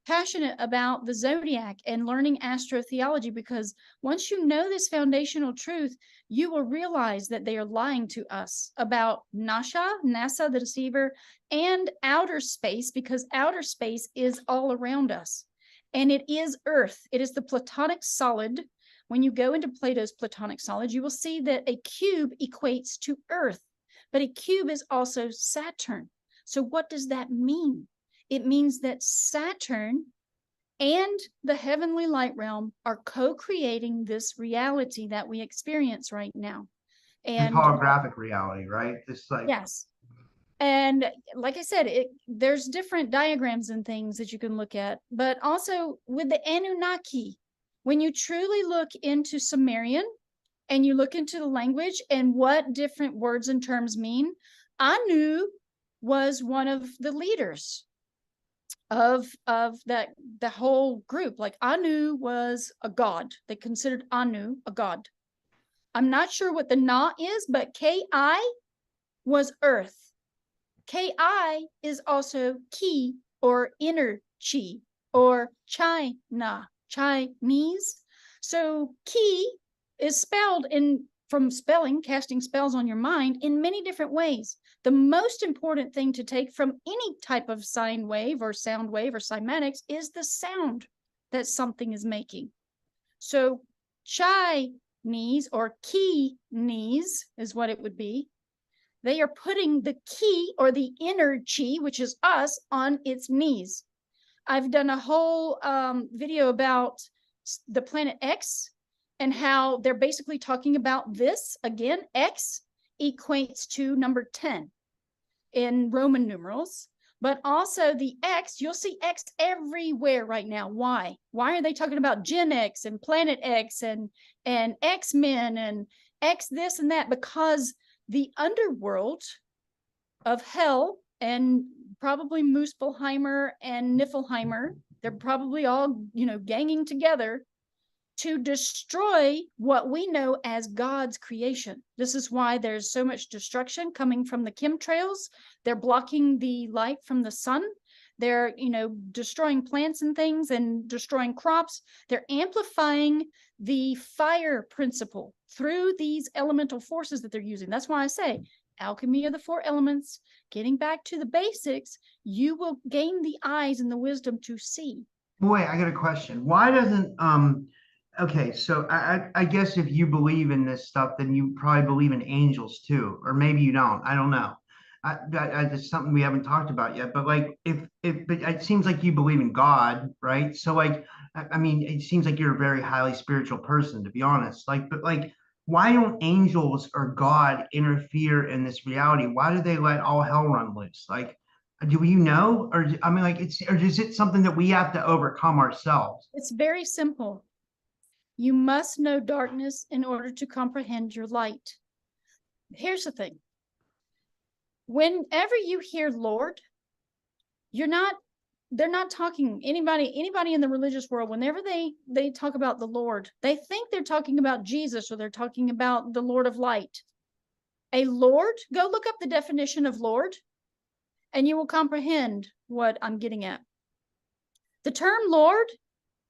passionate about the zodiac and learning astrotheology, because once you know this foundational truth, you will realize that they are lying to us about NASA, the deceiver, and outer space, because outer space is all around us. And it is Earth. It is the Platonic solid. When you go into Plato's Platonic solid, you will see that a cube equates to Earth, but a cube is also Saturn. So what does that mean? It means that Saturn and the heavenly light realm are co-creating this reality that we experience right now. And holographic reality, right? Yes. And like I said, there's different diagrams and things that you can look at, but also with the Anunnaki, when you truly look into Sumerian and you look into the language and what different words and terms mean, Anu was one of the leaders of the whole group. Like, Anu was a god. They considered Anu a god. I'm not sure what the Na is, but Ki was earth. Ki is also Ki, or inner Chi, or China, Chinese. So Ki is spelled from spelling, casting spells on your mind in many different ways. The most important thing to take from any type of sine wave or sound wave or cymatics is the sound that something is making. So Chinese, or Ki-nese is what it would be. They are putting the Ki, or the inner Chi, which is us, on its knees. I've done a whole video about the planet X and how they're basically talking about this again. X equates to number 10 in Roman numerals, but also the X, you'll see X everywhere right now. Why? Why are they talking about Gen X and Planet X and X-Men and X this and that? Because the underworld of hell, and probably Muspelheimer and Niflheimer, they're probably all, ganging together to destroy what we know as God's creation. This is why there's so much destruction coming from the chemtrails. They're blocking the light from the sun. They're, destroying plants and things and destroying crops. They're amplifying the fire principle through these elemental forces that they're using. That's why I say alchemy of the 4 elements, getting back to the basics, you will gain the eyes and the wisdom to see. Boy, I got a question. Why doesn't okay, so I guess if you believe in this stuff, then you probably believe in angels too, or maybe you don't. I don't know. It's something we haven't talked about yet. But like, but it seems like you believe in God, right? So like, I mean, it seems like you're a very highly spiritual person, to be honest. Like, but like, why don't angels or God interfere in this reality? Why do they let all hell run loose? Like, do you know, or I mean, like, or is it something that we have to overcome ourselves? It's very simple. You must know darkness in order to comprehend your light. Here's the thing. Whenever you hear Lord, they're not talking anybody in the religious world. Whenever they talk about the Lord, they think they're talking about Jesus, or they're talking about the Lord of light. A Lord, go look up the definition of Lord, and you will comprehend what I'm getting at. The term Lord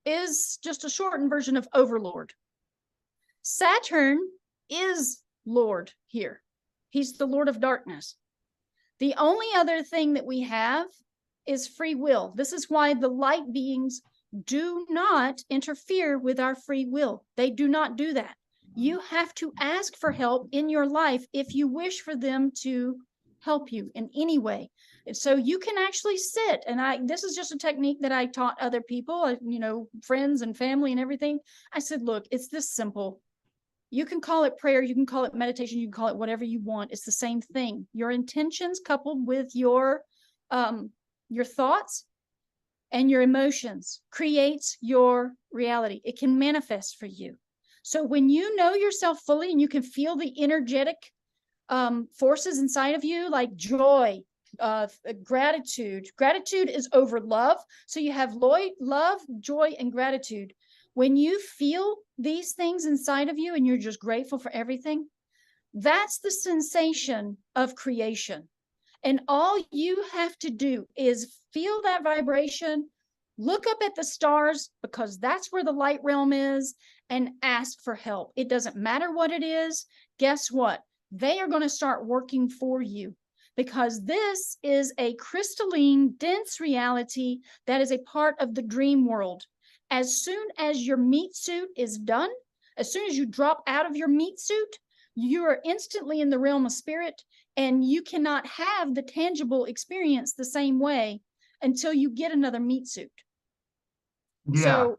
is just a shortened version of overlord. Saturn is Lord here. He's the Lord of darkness. The only other thing that we have is free will. This is why the light beings do not interfere with our free will. They do not do that. You have to ask for help in your life if you wish for them to help you in any way. And so you can actually sit, and this is just a technique that I taught other people, friends and family and everything. I said, look, it's this simple. You can call it prayer, you can call it meditation, you can call it whatever you want. It's the same thing. Your intentions coupled with your thoughts and your emotions creates your reality. It can manifest for you. So when you know yourself fully and you can feel the energetic forces inside of you, like joy, gratitude. Gratitude is over love. So you have love, joy, and gratitude. When you feel these things inside of you and you're just grateful for everything, that's the sensation of creation. And all you have to do is feel that vibration, look up at the stars, because that's where the light realm is, and ask for help. It doesn't matter what it is. Guess what? They are going to start working for you, because this is a crystalline, dense reality that is a part of the dream world. As soon as your meat suit is done, as soon as you drop out of your meat suit, you are instantly in the realm of spirit, and you cannot have the tangible experience the same way until you get another meat suit. Yeah. So,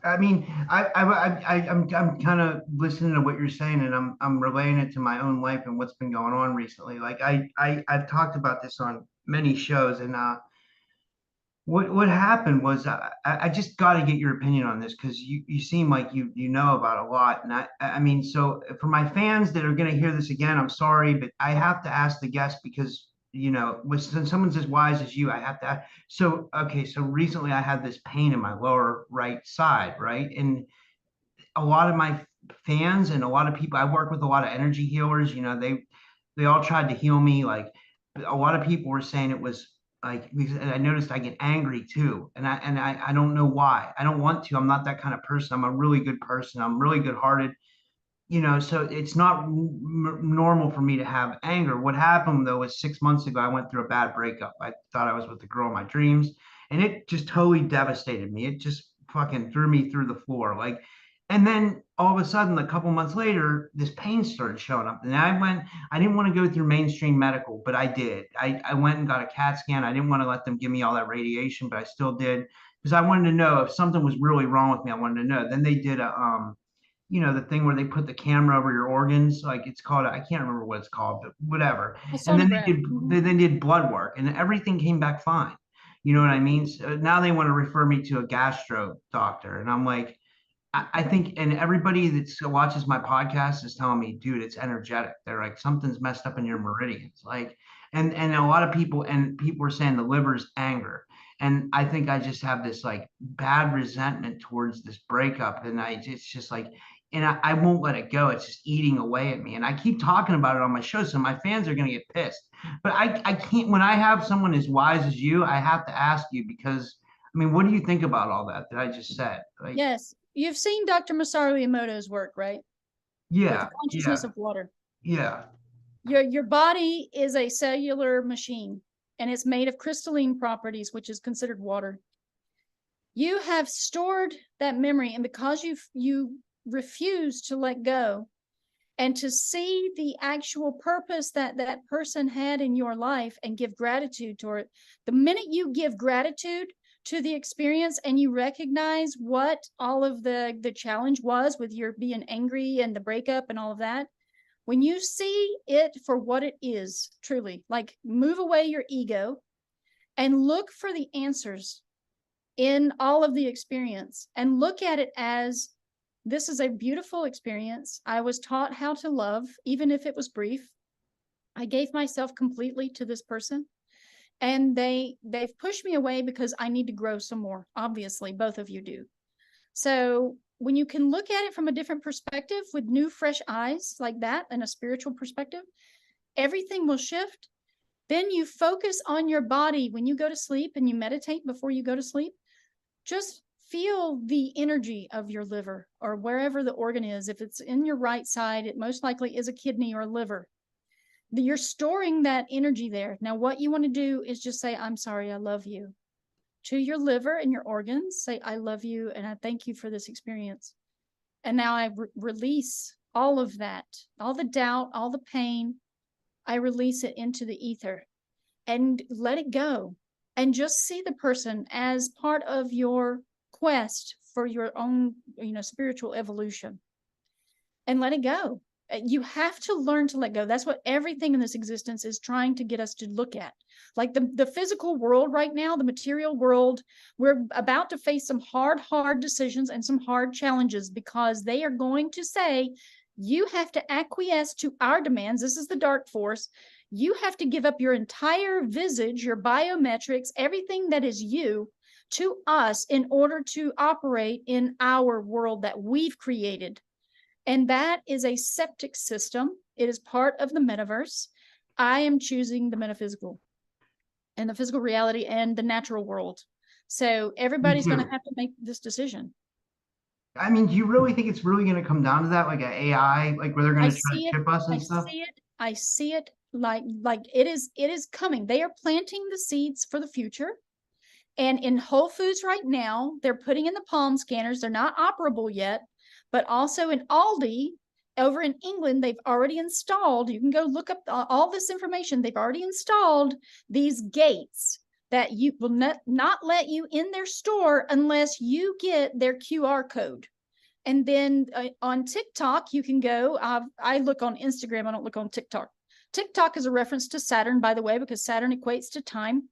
I mean, I'm kind of listening to what you're saying, and I'm relaying it to my own life and what's been going on recently. Like I've talked about this on many shows, and what happened was I just got to get your opinion on this, because you seem like you know about a lot, and I mean, so for my fans that are going to hear this again, I'm sorry, but I have to ask the guest, because when someone's as wise as you, I have to. So okay, so recently I had this pain in my lower right side, right, and a lot of my fans and a lot of people, I work with a lot of energy healers, they all tried to heal me. Like, a lot of people were saying it was like, because I noticed I get angry too, and I don't know why. I don't want to. I'm not that kind of person. I'm a really good person. I'm really good hearted. So it's not normal for me to have anger. What happened though was 6 months ago, I went through a bad breakup. I thought I was with the girl of my dreams, and it just totally devastated me. It just fucking threw me through the floor. Like, and then all of a sudden, a couple months later, this pain started showing up. And I didn't want to go through mainstream medical, but I did. I went and got a CAT scan. I didn't want to let them give me all that radiation, but I still did, because I wanted to know if something was really wrong with me. I wanted to know. Then they did the thing where they put the camera over your organs, like it's called, I can't remember what it's called, but whatever. A And then sonograph. they did blood work and everything came back fine. You know what I mean? So now they want to refer me to a gastro doctor. And I'm like, I think, and everybody that watches my podcast is telling me, dude, it's energetic. They're like, something's messed up in your meridians. Like, and a lot of people are saying the liver's anger. And I think I just have this like bad resentment towards this breakup. And it's just like, and I won't let it go. It's just eating away at me. And I keep talking about it on my show. So my fans are going to get pissed. But I can't, when I have someone as wise as you, I have to ask you because, I mean, what do you think about all that I just said? Like, Yes. You've seen Dr. Masaru Emoto's work, right? With the yeah, consciousness of water. yeah. Your body is a cellular machine, and it's made of crystalline properties, which is considered water. You have stored that memory, and because you refuse to let go and to see the actual purpose that that person had in your life and give gratitude toward it, the minute you give gratitude to the experience and you recognize what all of the challenge was with your being angry and the breakup and all of that, when you see it for what it is, truly, like move away your ego and look for the answers in all of the experience and look at it as this is a beautiful experience. I was taught how to love, even if it was brief. I gave myself completely to this person, and they've pushed me away because I need to grow some more. Obviously, both of you do. So when you can look at it from a different perspective with new, fresh eyes like that and a spiritual perspective, everything will shift. Then you focus on your body when you go to sleep and you meditate before you go to sleep. Just feel the energy of your liver or wherever the organ is. If it's in your right side, it most likely is a kidney or liver. You're storing that energy there. Now, what you want to do is just say, I'm sorry, I love you. To your liver and your organs, say, I love you and I thank you for this experience. And now I release all of that, all the doubt, all the pain. I release it into the ether and let it go. And just see the person as part of your quest for your own, spiritual evolution. And let it go. You have to learn to let go. That's what everything in this existence is trying to get us to look at. Like the physical world right now, the material world, we're about to face some hard decisions and some hard challenges because they are going to say, you have to acquiesce to our demands. This is the dark force. You have to give up your entire visage, your biometrics, everything that is you to us in order to operate in our world that we've created. And that is a septic system. It is part of the metaverse. I am choosing the metaphysical and the physical reality and the natural world. So everybody's going to have to make this decision. I mean, do you really think it's really going to come down to that, like an AI, like where they're going to try to chip us and stuff? I see it like it is coming. They are planting the seeds for the future. And in Whole Foods right now, they're putting in the palm scanners. They're not operable yet, but also in Aldi over in England, they've already installed, you can go look up all this information. They've already installed these gates that you will not let you in their store unless you get their QR code. And then on TikTok, you can go, I look on Instagram, I don't look on TikTok. TikTok is a reference to Saturn, by the way, because Saturn equates to time.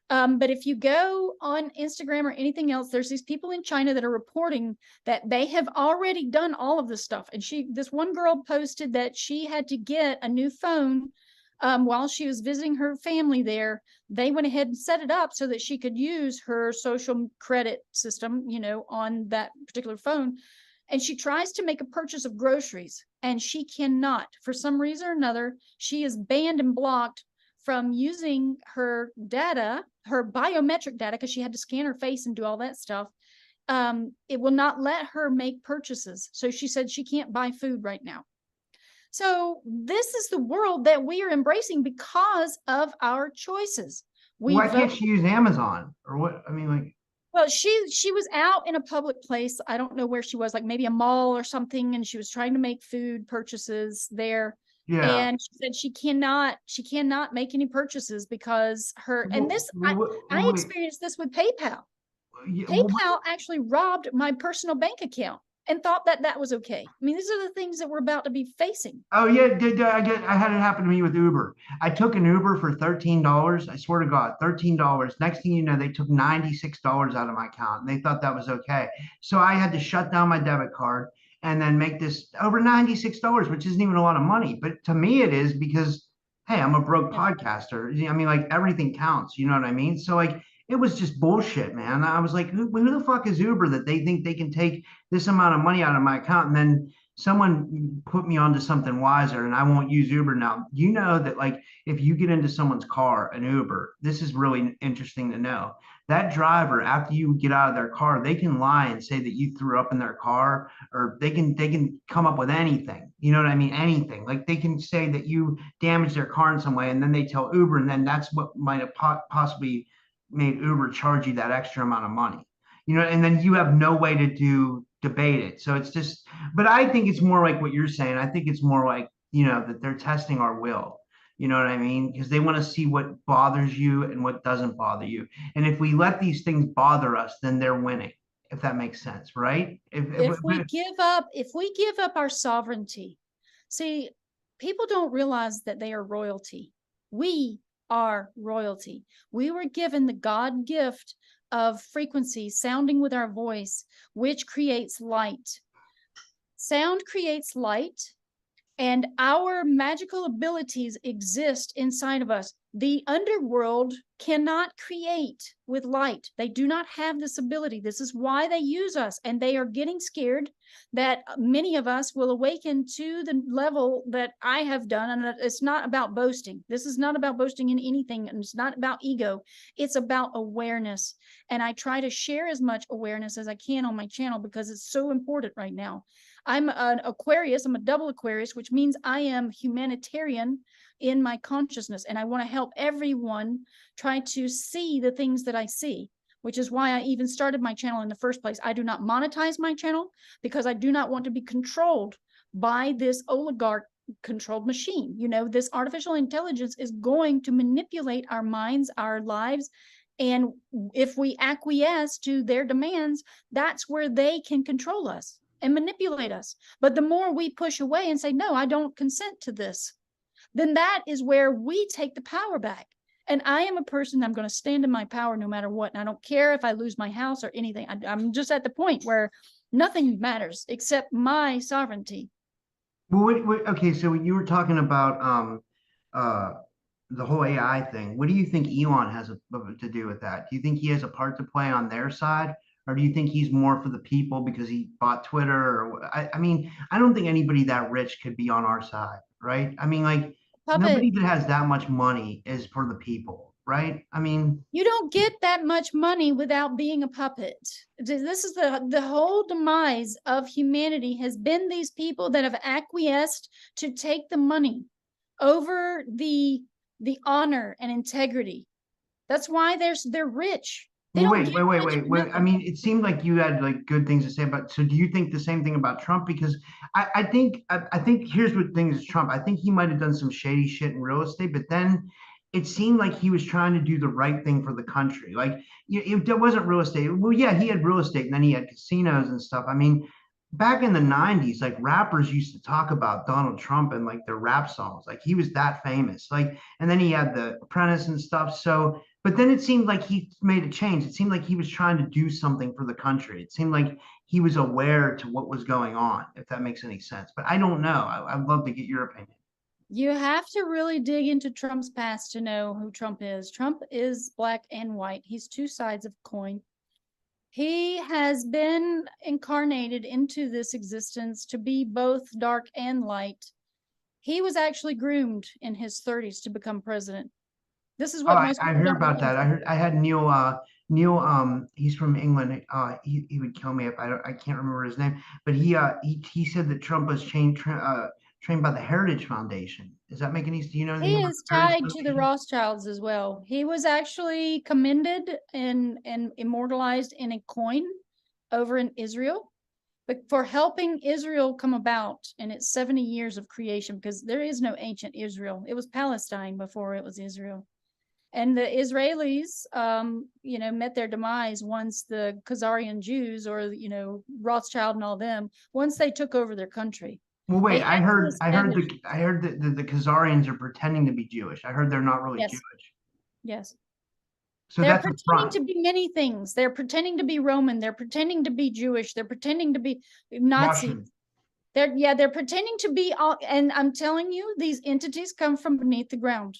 But if you go on Instagram or anything else, there's these people in China that are reporting that they have already done all of this stuff. And this one girl posted that she had to get a new phone while she was visiting her family there. They went ahead and set it up so that she could use her social credit system, on that particular phone. And she tries to make a purchase of groceries and she cannot. For some reason or another, she is banned and blocked from using her data, her biometric data, because she had to scan her face and do all that stuff. It will not let her make purchases. So she said she can't buy food right now. So this is the world that we are embracing because of our choices. Why can't she use Amazon or what? I mean, like. Well, she was out in a public place. I don't know where she was, like maybe a mall or something, and she was trying to make food purchases there. Yeah. And she said she cannot make any purchases because I experienced this with PayPal. PayPal actually robbed my personal bank account. and thought that that was okay. I mean, these are the things that we're about to be facing. Oh yeah, I had it happen to me with Uber. I took an Uber for $13. I swear to God, $13. Next thing you know, they took $96 out of my account, and they thought that was okay. So I had to shut down my debit card and then make this over $96, which isn't even a lot of money, but to me it is because hey, I'm a broke Yeah. podcaster. I mean, like everything counts. You know what I mean? So like it was just bullshit, man. I was like, who the fuck is Uber that they think they can take this amount of money out of my account and then someone put me onto something wiser and I won't use Uber now. You know that like if you get into someone's car, an Uber, this is really interesting to know. That driver, after you get out of their car, they can lie and say that you threw up in their car, or they can come up with anything. You know what I mean? Anything. Like they can say that you damaged their car in some way, and then they tell Uber, and then that's what might have possibly made Uber charge you that extra amount of money. You know, and then you have no way to debate it. So it's just, but I think it's more like what you're saying. I think it's more like, that they're testing our will. You know what I mean? Because they want to see what bothers you and what doesn't bother you. And if we let these things bother us, then they're winning, if that makes sense, right? If we give up our sovereignty, see, people don't realize that they are royalty. We are royalty. We were given the God gift of frequency, sounding with our voice, which creates light. Sound creates light, and our magical abilities exist inside of us. The underworld cannot create with light. They do not have this ability. This is why they use us, and they are getting scared that many of us will awaken to the level that I have done. And it's not about boasting. This is not about boasting in anything, and it's not about ego. It's about awareness. And I try to share as much awareness as I can on my channel because it's so important right now. I'm an Aquarius. I'm a double Aquarius, which means I am humanitarian in my consciousness. And I want to help everyone try to see the things that I see, which is why I even started my channel in the first place. I do not monetize my channel because I do not want to be controlled by this oligarch controlled machine. This artificial intelligence is going to manipulate our minds, our lives. And if we acquiesce to their demands, that's where they can control us and manipulate us. But the more we push away and say, no, I don't consent to this, then that is where we take the power back. And I am a person, I'm going to stand in my power no matter what. And I don't care if I lose my house or anything. I'm just at the point where nothing matters except my sovereignty. Well, okay, so you were talking about the whole AI thing. What do you think Elon has to do with that? Do you think he has a part to play on their side? Or do you think he's more for the people because he bought Twitter? Or I mean, I don't think anybody that rich could be on our side, right? I mean, like Puppet, nobody that has that much money is for the people, right? I mean, you don't get that much money without being a puppet. This is the whole demise of humanity has been these people that have acquiesced to take the money over the honor and integrity. That's why they're rich. They well, don't wait, get wait, wait, rich wait, for wait. I nothing. mean, it seemed like you had like good things to say about. So, do you think the same thing about Trump? Because I think here's what things is Trump. I think he might have done some shady shit in real estate, but then it seemed like he was trying to do the right thing for the country. Like, it wasn't real estate. Well, yeah, he had real estate, and then he had casinos and stuff. I mean, back in the '90s, like rappers used to talk about Donald Trump and like their rap songs. Like he was that famous. Like, and then he had The Apprentice and stuff. So but then it seemed like he made a change. It seemed like he was trying to do something for the country. It seemed like he was aware to what was going on, if that makes any sense. But I don't know. I'd love to get your opinion. You have to really dig into Trump's past to know who Trump is. Trump is black and white. He's two sides of a coin. He has been incarnated into this existence to be both dark and light. He was actually groomed in his 30s to become president. This is Oh, what I, most I people heard don't about realize. that. I had Neil, he's from England. He would kill me if I can't remember his name, but he said that Trump was trained by the Heritage Foundation. Does that make any sense? Do you know anything He about is the Heritage tied to the Foundation? Rothschilds as well. He was actually commended and immortalized in a coin over in Israel, but for helping Israel come about in its 70 years of creation, because there is no ancient Israel. It was Palestine before it was Israel. And the Israelis, met their demise once the Khazarian Jews, or, Rothschild and all them, once they took over their country. Well, They wait, had to establish. I heard that the Khazarians are pretending to be Jewish. I heard they're not really Yes, Jewish. yes. So They're that's a pretending front. to be many things. They're pretending to be Roman. They're pretending to be Jewish. They're pretending to be Nazi. Russian. They're pretending to be all, and I'm telling you, these entities come from beneath the ground.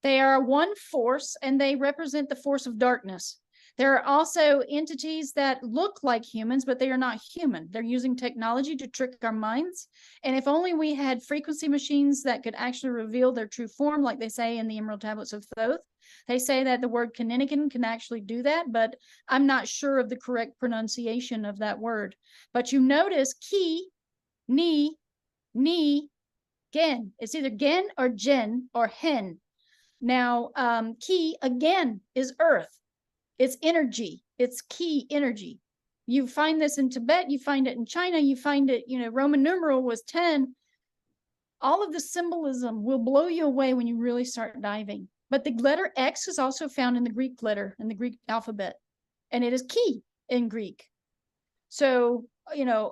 They are one force, and they represent the force of darkness. There are also entities that look like humans, but they are not human. They're using technology to trick our minds. And if only we had frequency machines that could actually reveal their true form, like they say in the Emerald Tablets of Thoth. They say that the word Kaninikan can actually do that, but I'm not sure of the correct pronunciation of that word. But you notice ki, ni, gen. It's either gen or gen or hen. Now, ki, again, is earth. It's energy. It's ki energy. You find this in Tibet. You find it in China. You find it, Roman numeral was 10. All of the symbolism will blow you away when you really start diving. But the letter X is also found in the Greek letter, in the Greek alphabet, and it is ki in Greek. So, I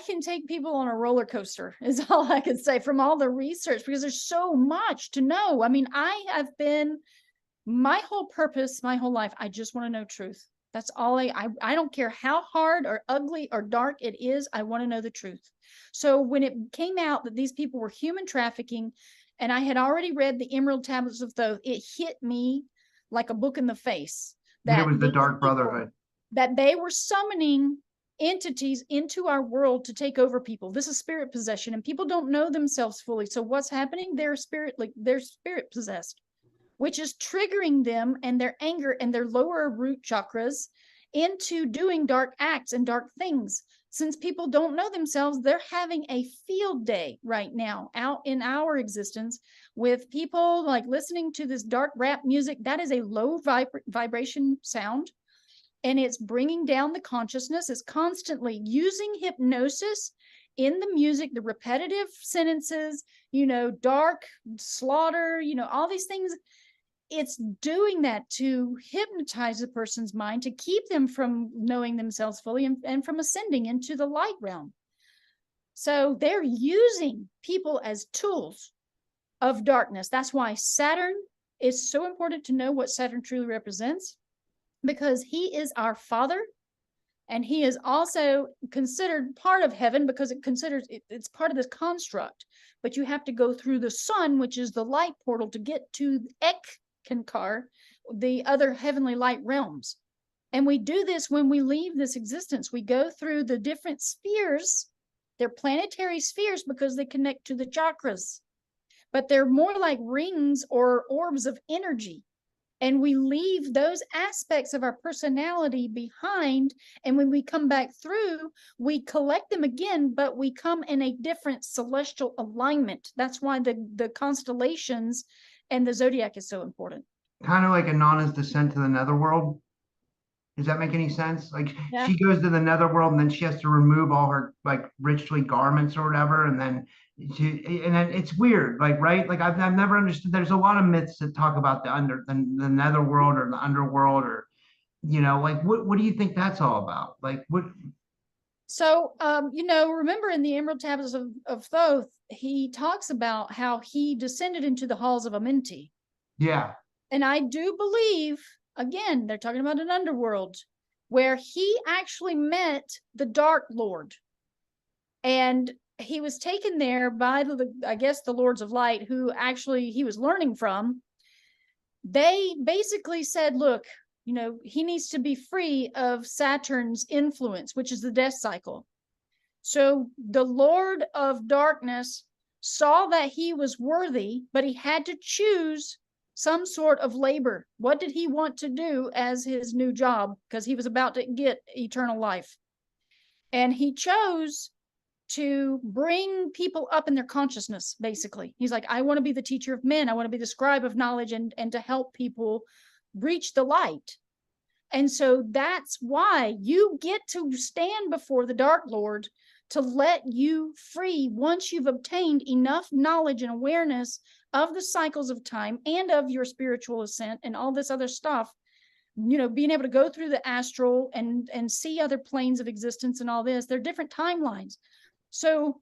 can take people on a roller coaster is all I can say from all the research, because there's so much to know. I have been, my whole purpose, my whole life, I just want to know truth. That's all I don't care how hard or ugly or dark it is. I want to know the truth. So when it came out that these people were human trafficking, and I had already read the Emerald Tablets of Thoth, it hit me like a book in the face That it that was the Dark Brotherhood. that they were summoning entities into our world to take over people. This is spirit possession, and people don't know themselves fully. So what's happening? They're spirit possessed, which is triggering them and their anger and their lower root chakras into doing dark acts and dark things. Since people don't know themselves, they're having a field day right now out in our existence with people like listening to this dark rap music. That is a low vibration sound, and it's bringing down the consciousness. It's constantly using hypnosis in the music, the repetitive sentences, dark slaughter, all these things. It's doing that to hypnotize the person's mind, to keep them from knowing themselves fully and from ascending into the light realm. So they're using people as tools of darkness. That's why Saturn is so important to know what Saturn truly represents, because he is our father, and he is also considered part of heaven because it's part of this construct. But you have to go through the sun, which is the light portal, to get to Ekankar, the other heavenly light realms. And we do this when we leave this existence. We go through the different spheres. They're planetary spheres because they connect to the chakras, but they're more like rings or orbs of energy. And we leave those aspects of our personality behind. And when we come back through, we collect them again, but we come in a different celestial alignment. That's why the constellations and the zodiac is so important. Kind of like Anana's descent to the netherworld. Does that make any sense? Like Yeah. she goes to the netherworld and then she has to remove all her like richly garments or whatever, and then it's weird, like, right? Like I've never understood. There's a lot of myths that talk about the netherworld or the underworld, or like what do you think that's all about? Like what? So, remember in the Emerald Tablets of Thoth, he talks about how he descended into the halls of Amenti. Yeah. And I do believe, again, they're talking about an underworld where he actually met the Dark Lord. And he was taken there by the Lords of Light, who actually he was learning from. They basically said, look, he needs to be free of Saturn's influence, which is the death cycle. So the Lord of Darkness saw that he was worthy, but he had to choose some sort of labor. What did he want to do as his new job? Because he was about to get eternal life. And he chose to bring people up in their consciousness, basically. He's like, I want to be the teacher of men. I want to be the scribe of knowledge and to help people reach the light. And so that's why you get to stand before the Dark Lord to let you free once you've obtained enough knowledge and awareness of the cycles of time and of your spiritual ascent and all this other stuff, being able to go through the astral and see other planes of existence and all this. They're different timelines. So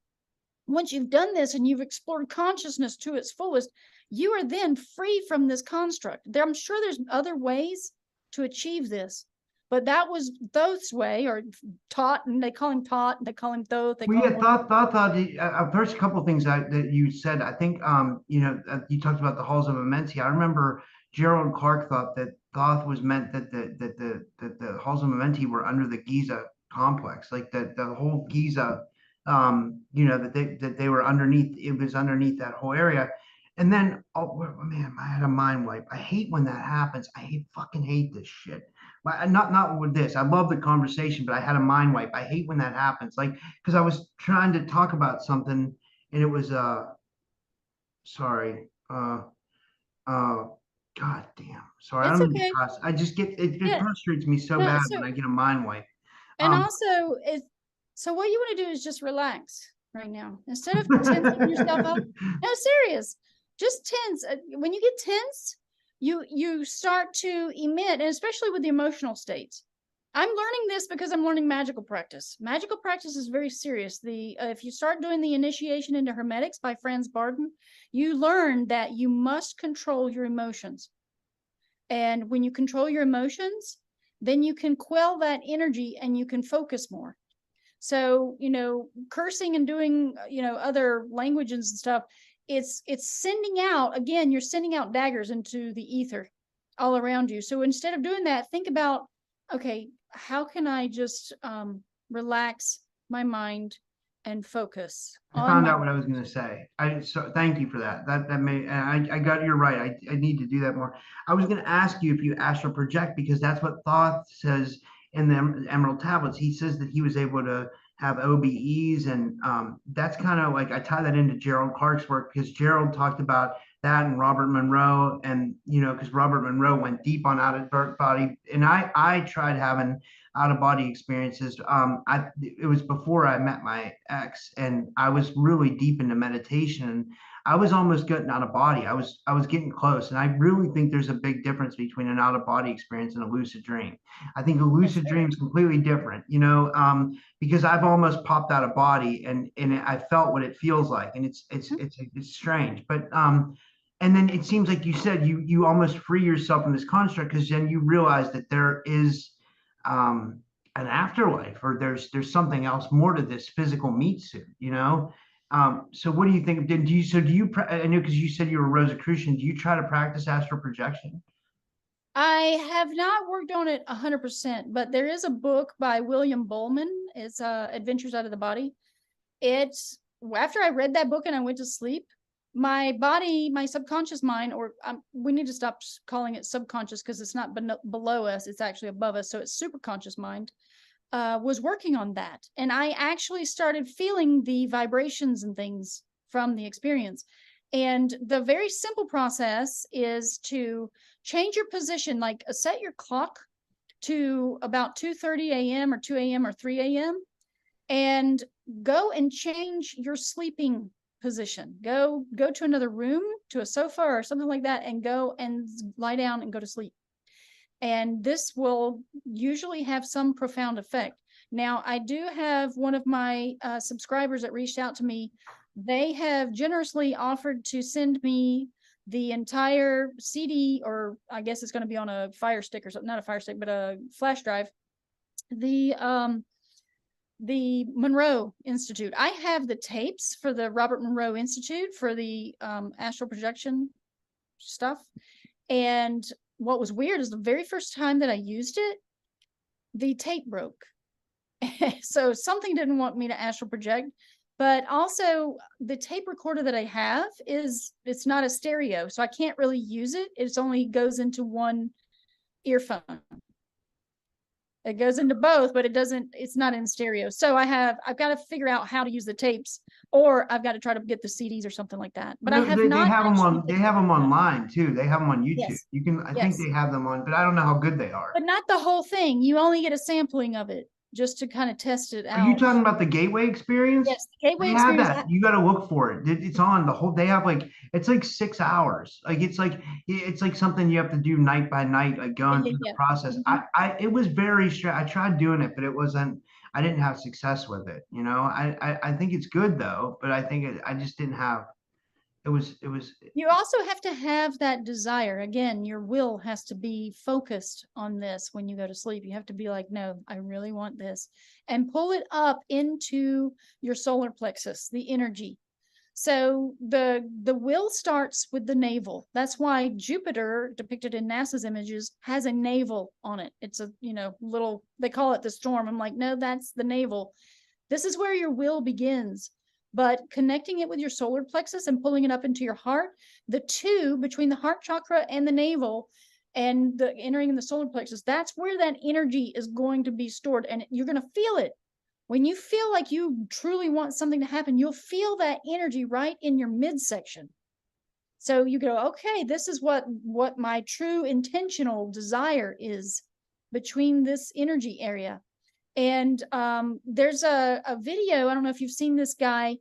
once you've done this and you've explored consciousness to its fullest, you are then free from this construct. I'm sure there's other ways to achieve this, but that was Thoth's way, or Thoth, and they call him Thoth, and they call him Thoth. Well, yeah, there's a couple of things that you said. I think, you talked about the halls of Amenti. I remember Gerald Clark thought that Thoth was meant that the halls of Amenti were under the Giza complex, like the whole Giza, that they were underneath. It was underneath that whole area. And then, oh man, I had a mind wipe. I hate when that happens. Fucking hate this shit. Not with this. I love the conversation, but I had a mind wipe. I hate when that happens. Like, because I was trying to talk about something, and it was sorry. God damn. Sorry, I It's don't mean okay. to cuss. I just get it Yeah. frustrates me so No, bad so, when I get a mind wipe. and also, so what you want to do is just relax right now. Instead of tensing yourself up. No, serious. Just tense. When you get tense, you start to emit, and especially with the emotional states. I'm learning this because I'm learning magical practice. Magical practice is very serious. If you start doing the initiation into Hermetics by Franz Barden, you learn that you must control your emotions. And when you control your emotions, then you can quell that energy and you can focus more. So, cursing and doing, other languages and stuff, it's sending out, again, you're sending out daggers into the ether all around you. So instead of doing that, think about, okay, how can I just relax my mind and focus I on found out what I was going to say. So thank you for that. That made, and I got, you're right. I need to do that more. I was going to ask you if you astral project, because that's what Thoth says in the Emerald Tablets. He says that he was able to have OBEs, and that's kind of like, I tie that into Gerald Clark's work, because Gerald talked about that, and Robert Monroe, and because Robert Monroe went deep on out of body, and I tried having out of body experiences. It was before I met my ex, and I was really deep into meditation. I was almost getting out of body. I was getting close, and I really think there's a big difference between an out of body experience and a lucid dream. I think a lucid dream is completely different, because I've almost popped out of body, and I felt what it feels like, and it's strange, but and then it seems like you said you almost free yourself from this construct, because then you realize that there is an afterlife, or there's something else more to this physical meat suit. So what do you think? Do you I know, because you said you were a Rosicrucian, do you try to practice astral projection? I have not worked on it 100%, but there is a book by William Bowman. It's Adventures Out of the Body. It's after I read that book and I went to sleep, my body, my subconscious mind, or we need to stop calling it subconscious, because it's not below us, it's actually above us. So it's superconscious mind, was working on that. And I actually started feeling the vibrations and things from the experience. And the very simple process is to change your position, like set your clock to about 2:30 a.m. or 2 a.m. or 3 a.m. and go and change your sleeping position. Go to another room, to a sofa or something like that, and go and lie down and go to sleep. And this will usually have some profound effect. Now, I do have one of my subscribers that reached out to me. They have generously offered to send me the entire CD, or I guess it's going to be on a Fire Stick or something, not a Fire Stick, but a flash drive. The Monroe Institute. I have the tapes for the Robert Monroe Institute for the astral projection stuff. And what was weird is the very first time that I used it, the tape broke. So something didn't want me to astral project. But also the tape recorder that I have it's not a stereo, so I can't really use it. It only goes into one earphone. It goes into both, but it's not in stereo. So I've got to figure out how to use the tapes, or I've got to try to get the CDs or something like that. But I have They not. they have them online too. They have them on YouTube. Yes. I think they have them on, but I don't know how good they are. But not the whole thing. You only get a sampling of it. just to kind of test it Are you out. talking about the Gateway experience? Yes, the Gateway They have experience. that. You got to look for it. It's on the whole. They have like it's like 6 hours. Like it's like something you have to do night by night, like Yeah, going yeah, through the yeah. process. Mhm. It was very I tried doing it, but it wasn't. I didn't have success with it. You know, I think it's good though, but I think I just didn't have. It was. You also have to have that desire. Again, your will has to be focused on this when you go to sleep. You have to be like, no, I really want this, and pull it up into your solar plexus, the energy. So the will starts with the navel. That's why Jupiter, depicted in NASA's images, has a navel on it. It's a, little, they call it the storm. I'm like, no, that's the navel. This is where your will begins. But connecting it with your solar plexus and pulling it up into your heart, the two between the heart chakra and the navel and the entering in the solar plexus, that's where that energy is going to be stored. And you're going to feel it. When you feel like you truly want something to happen, you'll feel that energy right in your midsection. So you go, okay, this is what my true intentional desire is between this energy area. And there's a video, I don't know if you've seen this guy.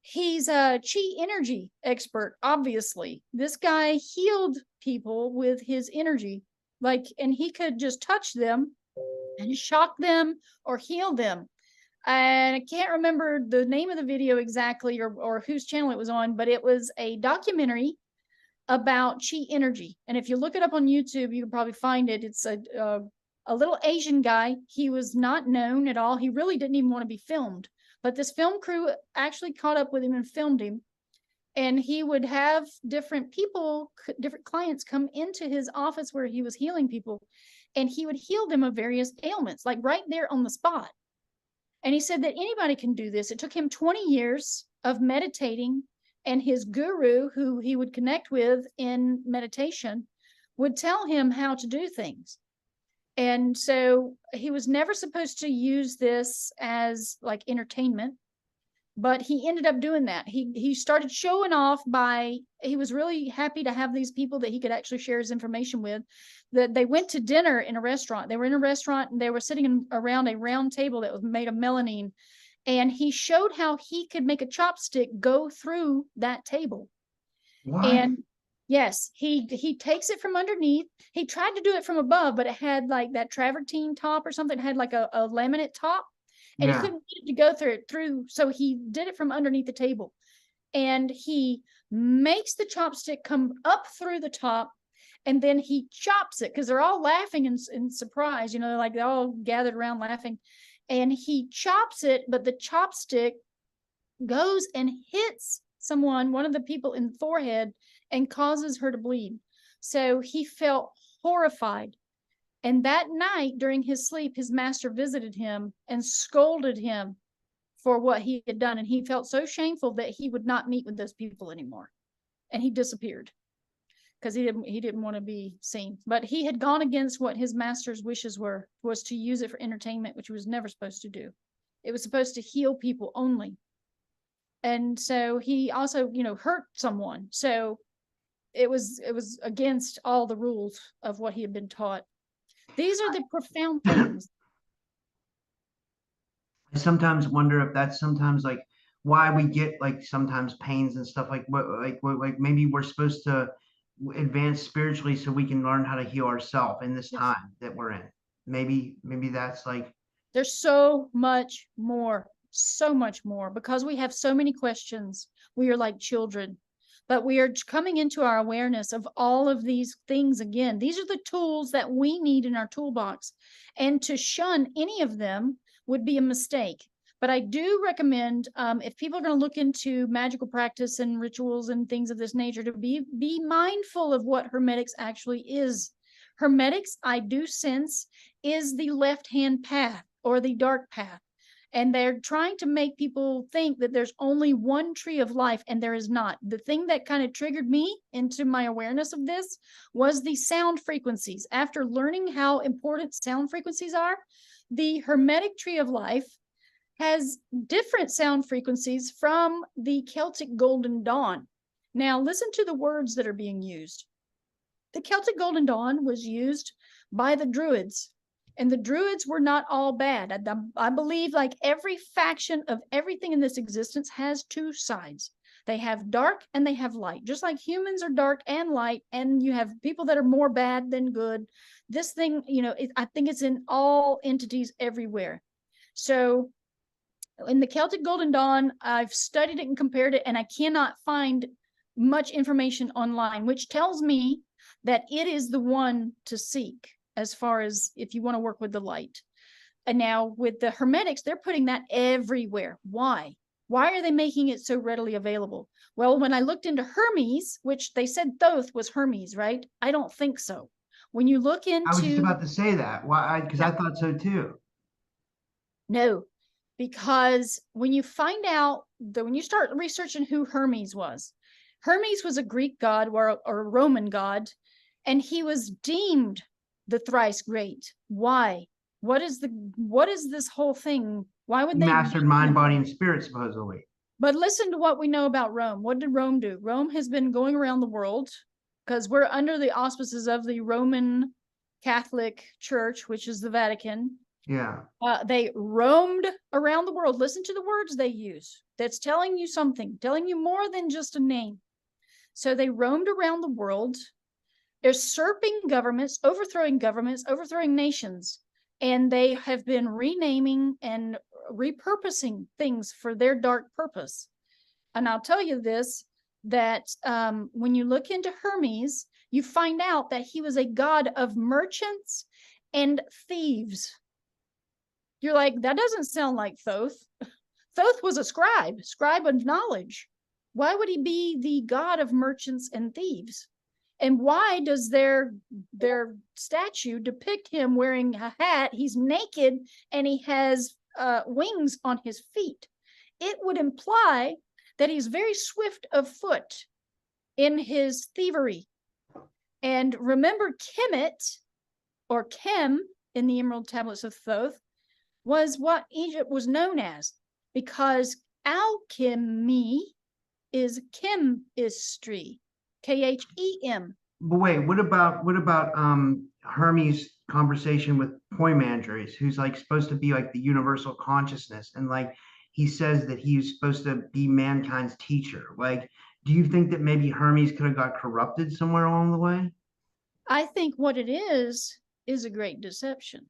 He's a chi energy expert, obviously. This guy healed people with his energy, and he could just touch them and shock them or heal them. And I can't remember the name of the video exactly or whose channel it was on, but it was a documentary about chi energy. And if you look it up on YouTube, you can probably find it. It's a little Asian guy. He was not known at all. He really didn't even want to be filmed. But this film crew actually caught up with him and filmed him. And he would have different people, different clients come into his office where he was healing people. And he would heal them of various ailments, like right there on the spot. And he said that anybody can do this. It took him 20 years of meditating, and his guru, who he would connect with in meditation, would tell him how to do things. And so he was never supposed to use this as like entertainment, but he ended up doing that. He started showing off he was really happy to have these people that he could actually share his information with. That they went to dinner in a restaurant. They were in a restaurant and they were sitting around a round table that was made of melamine. And he showed how he could make a chopstick go through that table. What? And yes, he takes it from underneath. He tried to do it from above, but it had like that travertine top or something. It had like a laminate top. And he couldn't get it to go through. So he did it from underneath the table. And he makes the chopstick come up through the top. And then he chops it because they're all laughing in surprise. They're all gathered around laughing. And he chops it, but the chopstick goes and hits one of the people in the forehead, and causes her to bleed. So he felt horrified. And that night during his sleep, his master visited him and scolded him for what he had done. And he felt so shameful that he would not meet with those people anymore. And he disappeared because he didn't want to be seen. But he had gone against what his master's wishes was to use it for entertainment, which he was never supposed to do. It was supposed to heal people only. And so he also, hurt someone. So it was against all the rules of what he had been taught. These are the profound things. I sometimes wonder if that's sometimes like why we get like sometimes pains and stuff like like maybe we're supposed to advance spiritually so we can learn how to heal ourselves in this time that we're in. Maybe that's like there's so much more because we have so many questions. We are like children. But we are coming into our awareness of all of these things again. These are the tools that we need in our toolbox. And to shun any of them would be a mistake. But I do recommend, if people are going to look into magical practice and rituals and things of this nature, to be mindful of what Hermetics actually is. Hermetics, I do sense, is the left-hand path or the dark path. And they're trying to make people think that there's only one tree of life, and there is not. The thing that kind of triggered me into my awareness of this was the sound frequencies. After learning how important sound frequencies are, the Hermetic tree of life has different sound frequencies from the Celtic Golden Dawn. Now, listen to the words that are being used. The Celtic Golden Dawn was used by the Druids And the Druids were not all bad. I believe like every faction of everything in this existence has two sides. They have dark and they have light, just like humans are dark and light, and you have people that are more bad than good. This thing, I think it's in all entities everywhere. So in the Celtic Golden Dawn, I've studied it and compared it, and I cannot find much information online, which tells me that it is the one to seek as far as if you want to work with the light. And now with the Hermetics, they're putting that everywhere. Why? Why are they making it so readily available? Well, when I looked into Hermes, which they said Thoth was Hermes, right? I don't think so. When you look I was just into, about to say that. Why? Because I thought so too. no, because when you find out that when you start researching who Hermes was a Greek god or a Roman god, and he was deemed the thrice great. Why? What is this whole thing? Why would He they mastered mind, body, and spirit, supposedly. But listen to what we know about Rome. What did Rome do? Rome has been going around the world because we're under the auspices of the Roman Catholic Church, which is the Vatican. Yeah. They roamed around the world. Listen to the words they use. That's telling you something, telling you more than just a name. So they roamed around the world, usurping governments, overthrowing nations, and they have been renaming and repurposing things for their dark purpose. And I'll tell you this, that when you look into Hermes, you find out that he was a god of merchants and thieves. You're like, that doesn't sound like Thoth. Thoth was a scribe of knowledge. Why would he be the god of merchants and thieves? And why does their statue depict him wearing a hat? He's naked and he has wings on his feet. It would imply that he's very swift of foot in his thievery. And remember, Kemet, or Kem, in the Emerald Tablets of Thoth, was what Egypt was known as, because alchemy is chemistry, Khem. But wait, what about Hermes' conversation with Poimandres, who's like supposed to be like the universal consciousness, and like he says that he's supposed to be mankind's teacher. Like, do you think that maybe Hermes could have got corrupted somewhere along the way? I think what it is a great deception.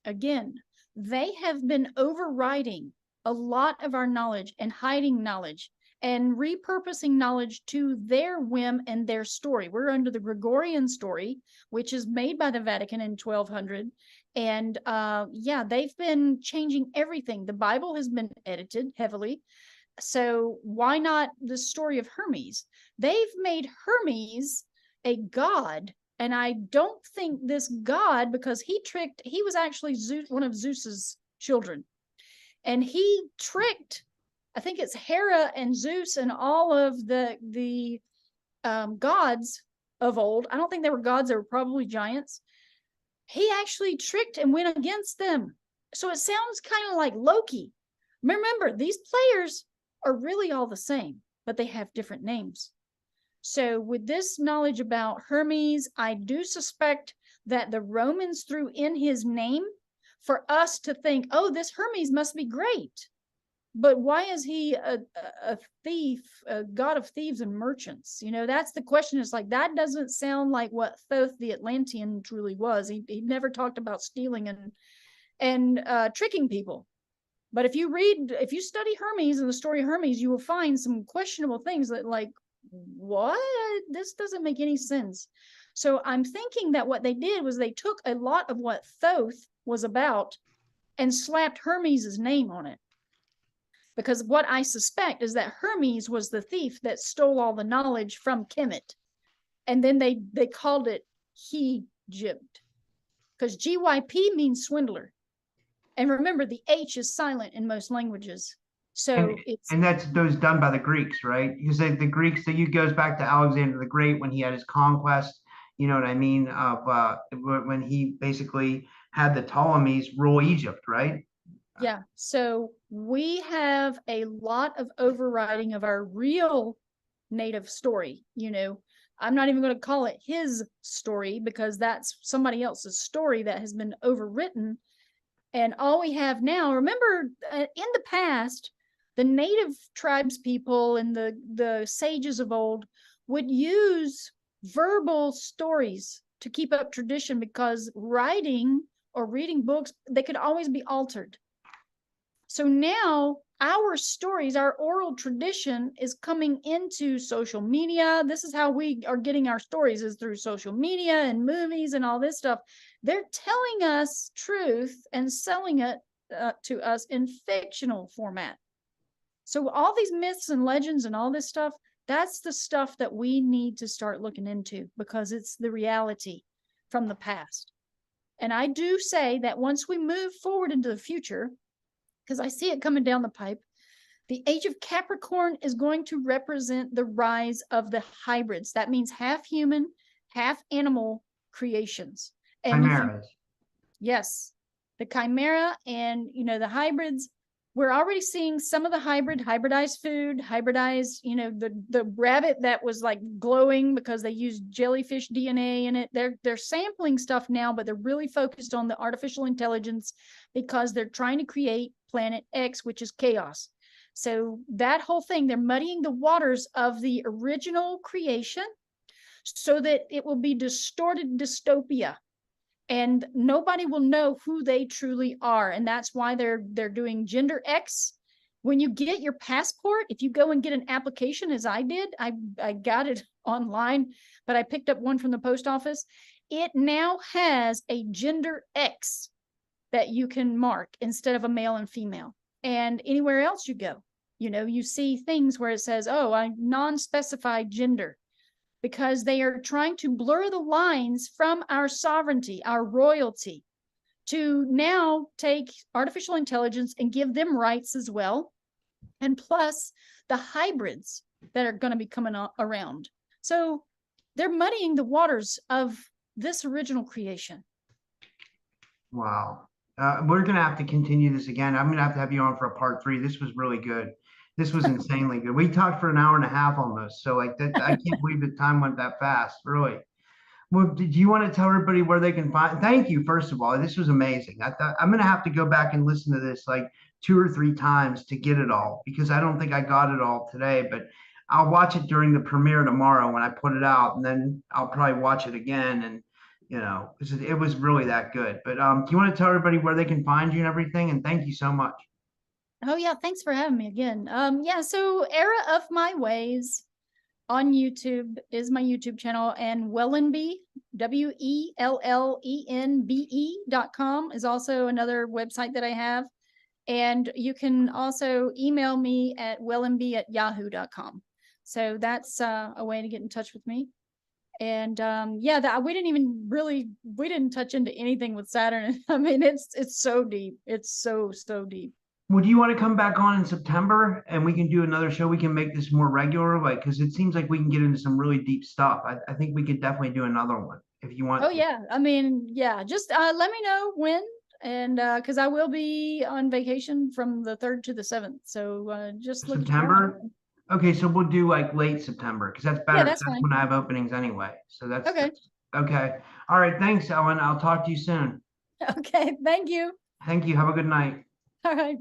Again, they have been overriding a lot of our knowledge and hiding knowledge and repurposing knowledge to their whim and their story. We're under the Gregorian story, which is made by the Vatican in 1200. And they've been changing everything. The Bible has been edited heavily. So why not the story of Hermes? They've made Hermes a god. And I don't think this god, because he was actually Zeus, one of Zeus's children. And he tricked, I think it's Hera and Zeus and all of the gods of old. I don't think they were gods, they were probably giants. He actually tricked and went against them. So it sounds kind of like Loki. Remember, these players are really all the same, but they have different names. So with this knowledge about Hermes, I do suspect that the Romans threw in his name for us to think, oh, this Hermes must be great. But why is he a thief, a god of thieves and merchants? That's the question. It's like, that doesn't sound like what Thoth the Atlantean truly was. He never talked about stealing and tricking people. But if you study Hermes and the story of Hermes, you will find some questionable things that, like, what? This doesn't make any sense. So I'm thinking that what they did was they took a lot of what Thoth was about and slapped Hermes' name on it. Because what I suspect is that Hermes was the thief that stole all the knowledge from Kemet. And then they called it Egypt. Because GYP means swindler. And remember, the H is silent in most languages. So and that's those done by the Greeks, right? Because the Greeks, it goes back to Alexander the Great when he had his conquest, you know what I mean, of when he basically had the Ptolemies rule Egypt, right? Yeah. So we have a lot of overriding of our real native story. I'm not even going to call it his story because that's somebody else's story that has been overwritten. And all we have now, remember, in the past, the native tribes people and the sages of old would use verbal stories to keep up tradition, because writing or reading books, they could always be altered. So now our stories, our oral tradition is coming into social media. This is how we are getting our stories, is through social media and movies and all this stuff. They're telling us truth and selling it to us in fictional format. So all these myths and legends and all this stuff, that's the stuff that we need to start looking into, because it's the reality from the past. And I do say that once we move forward into the future, because I see it coming down the pipe, the age of Capricorn is going to represent the rise of the hybrids. That means half human, half animal creations. And Chimeras. Yes, the chimera and, the hybrids. We're already seeing some of the hybridized food, hybridized, the rabbit that was like glowing because they used jellyfish DNA in it. They're sampling stuff now, but they're really focused on the artificial intelligence because they're trying to create Planet X, which is chaos. So that whole thing, they're muddying the waters of the original creation so that it will be distorted dystopia. And nobody will know who they truly are. And that's why they're doing gender X. When you get your passport, if you go and get an application, as I did, I got it online, but I picked up one from the post office. It now has a gender X that you can mark instead of a male and female. And anywhere else you go, you see things where it says, oh, I non-specified gender, because they are trying to blur the lines from our sovereignty, our royalty, to now take artificial intelligence and give them rights as well. And plus the hybrids that are going to be coming around. So they're muddying the waters of this original creation. Wow. We're going to have to continue this again. I'm going to have you on for a part 3. This was really good. This was insanely good. We talked for an hour and a half almost. So like that, I can't believe the time went that fast, really. Well, did you want to tell everybody where they can find? Thank you, first of all. This was amazing. I thought I'm going to have to go back and listen to this like 2 or 3 times to get it all, because I don't think I got it all today, but I'll watch it during the premiere tomorrow when I put it out, and then I'll probably watch it again. And it was really that good. But do you want to tell everybody where they can find you and everything? And thank you so much. Oh yeah, thanks for having me again. So Era of My Ways on YouTube is my YouTube channel, and Wellenbe, WELLENBE.com is also another website that I have. And you can also email me at wellenbe@yahoo.com. So that's a way to get in touch with me. And we didn't touch into anything with Saturn. I mean, it's so deep. It's so deep. Would you want to come back on in September and we can do another show? We can make this more regular, like, because it seems like we can get into some really deep stuff. I think we could definitely do another one if you want. Oh yeah, I mean, yeah, just let me know when, and because I will be on vacation from the 3rd to the 7th, so just look September. Okay, so we'll do like late September, because that's better. Yeah, that's fine. When I have openings anyway. So that's okay. Okay. All right. Thanks, Ellen. I'll talk to you soon. Okay. Thank you. Thank you. Have a good night. All right.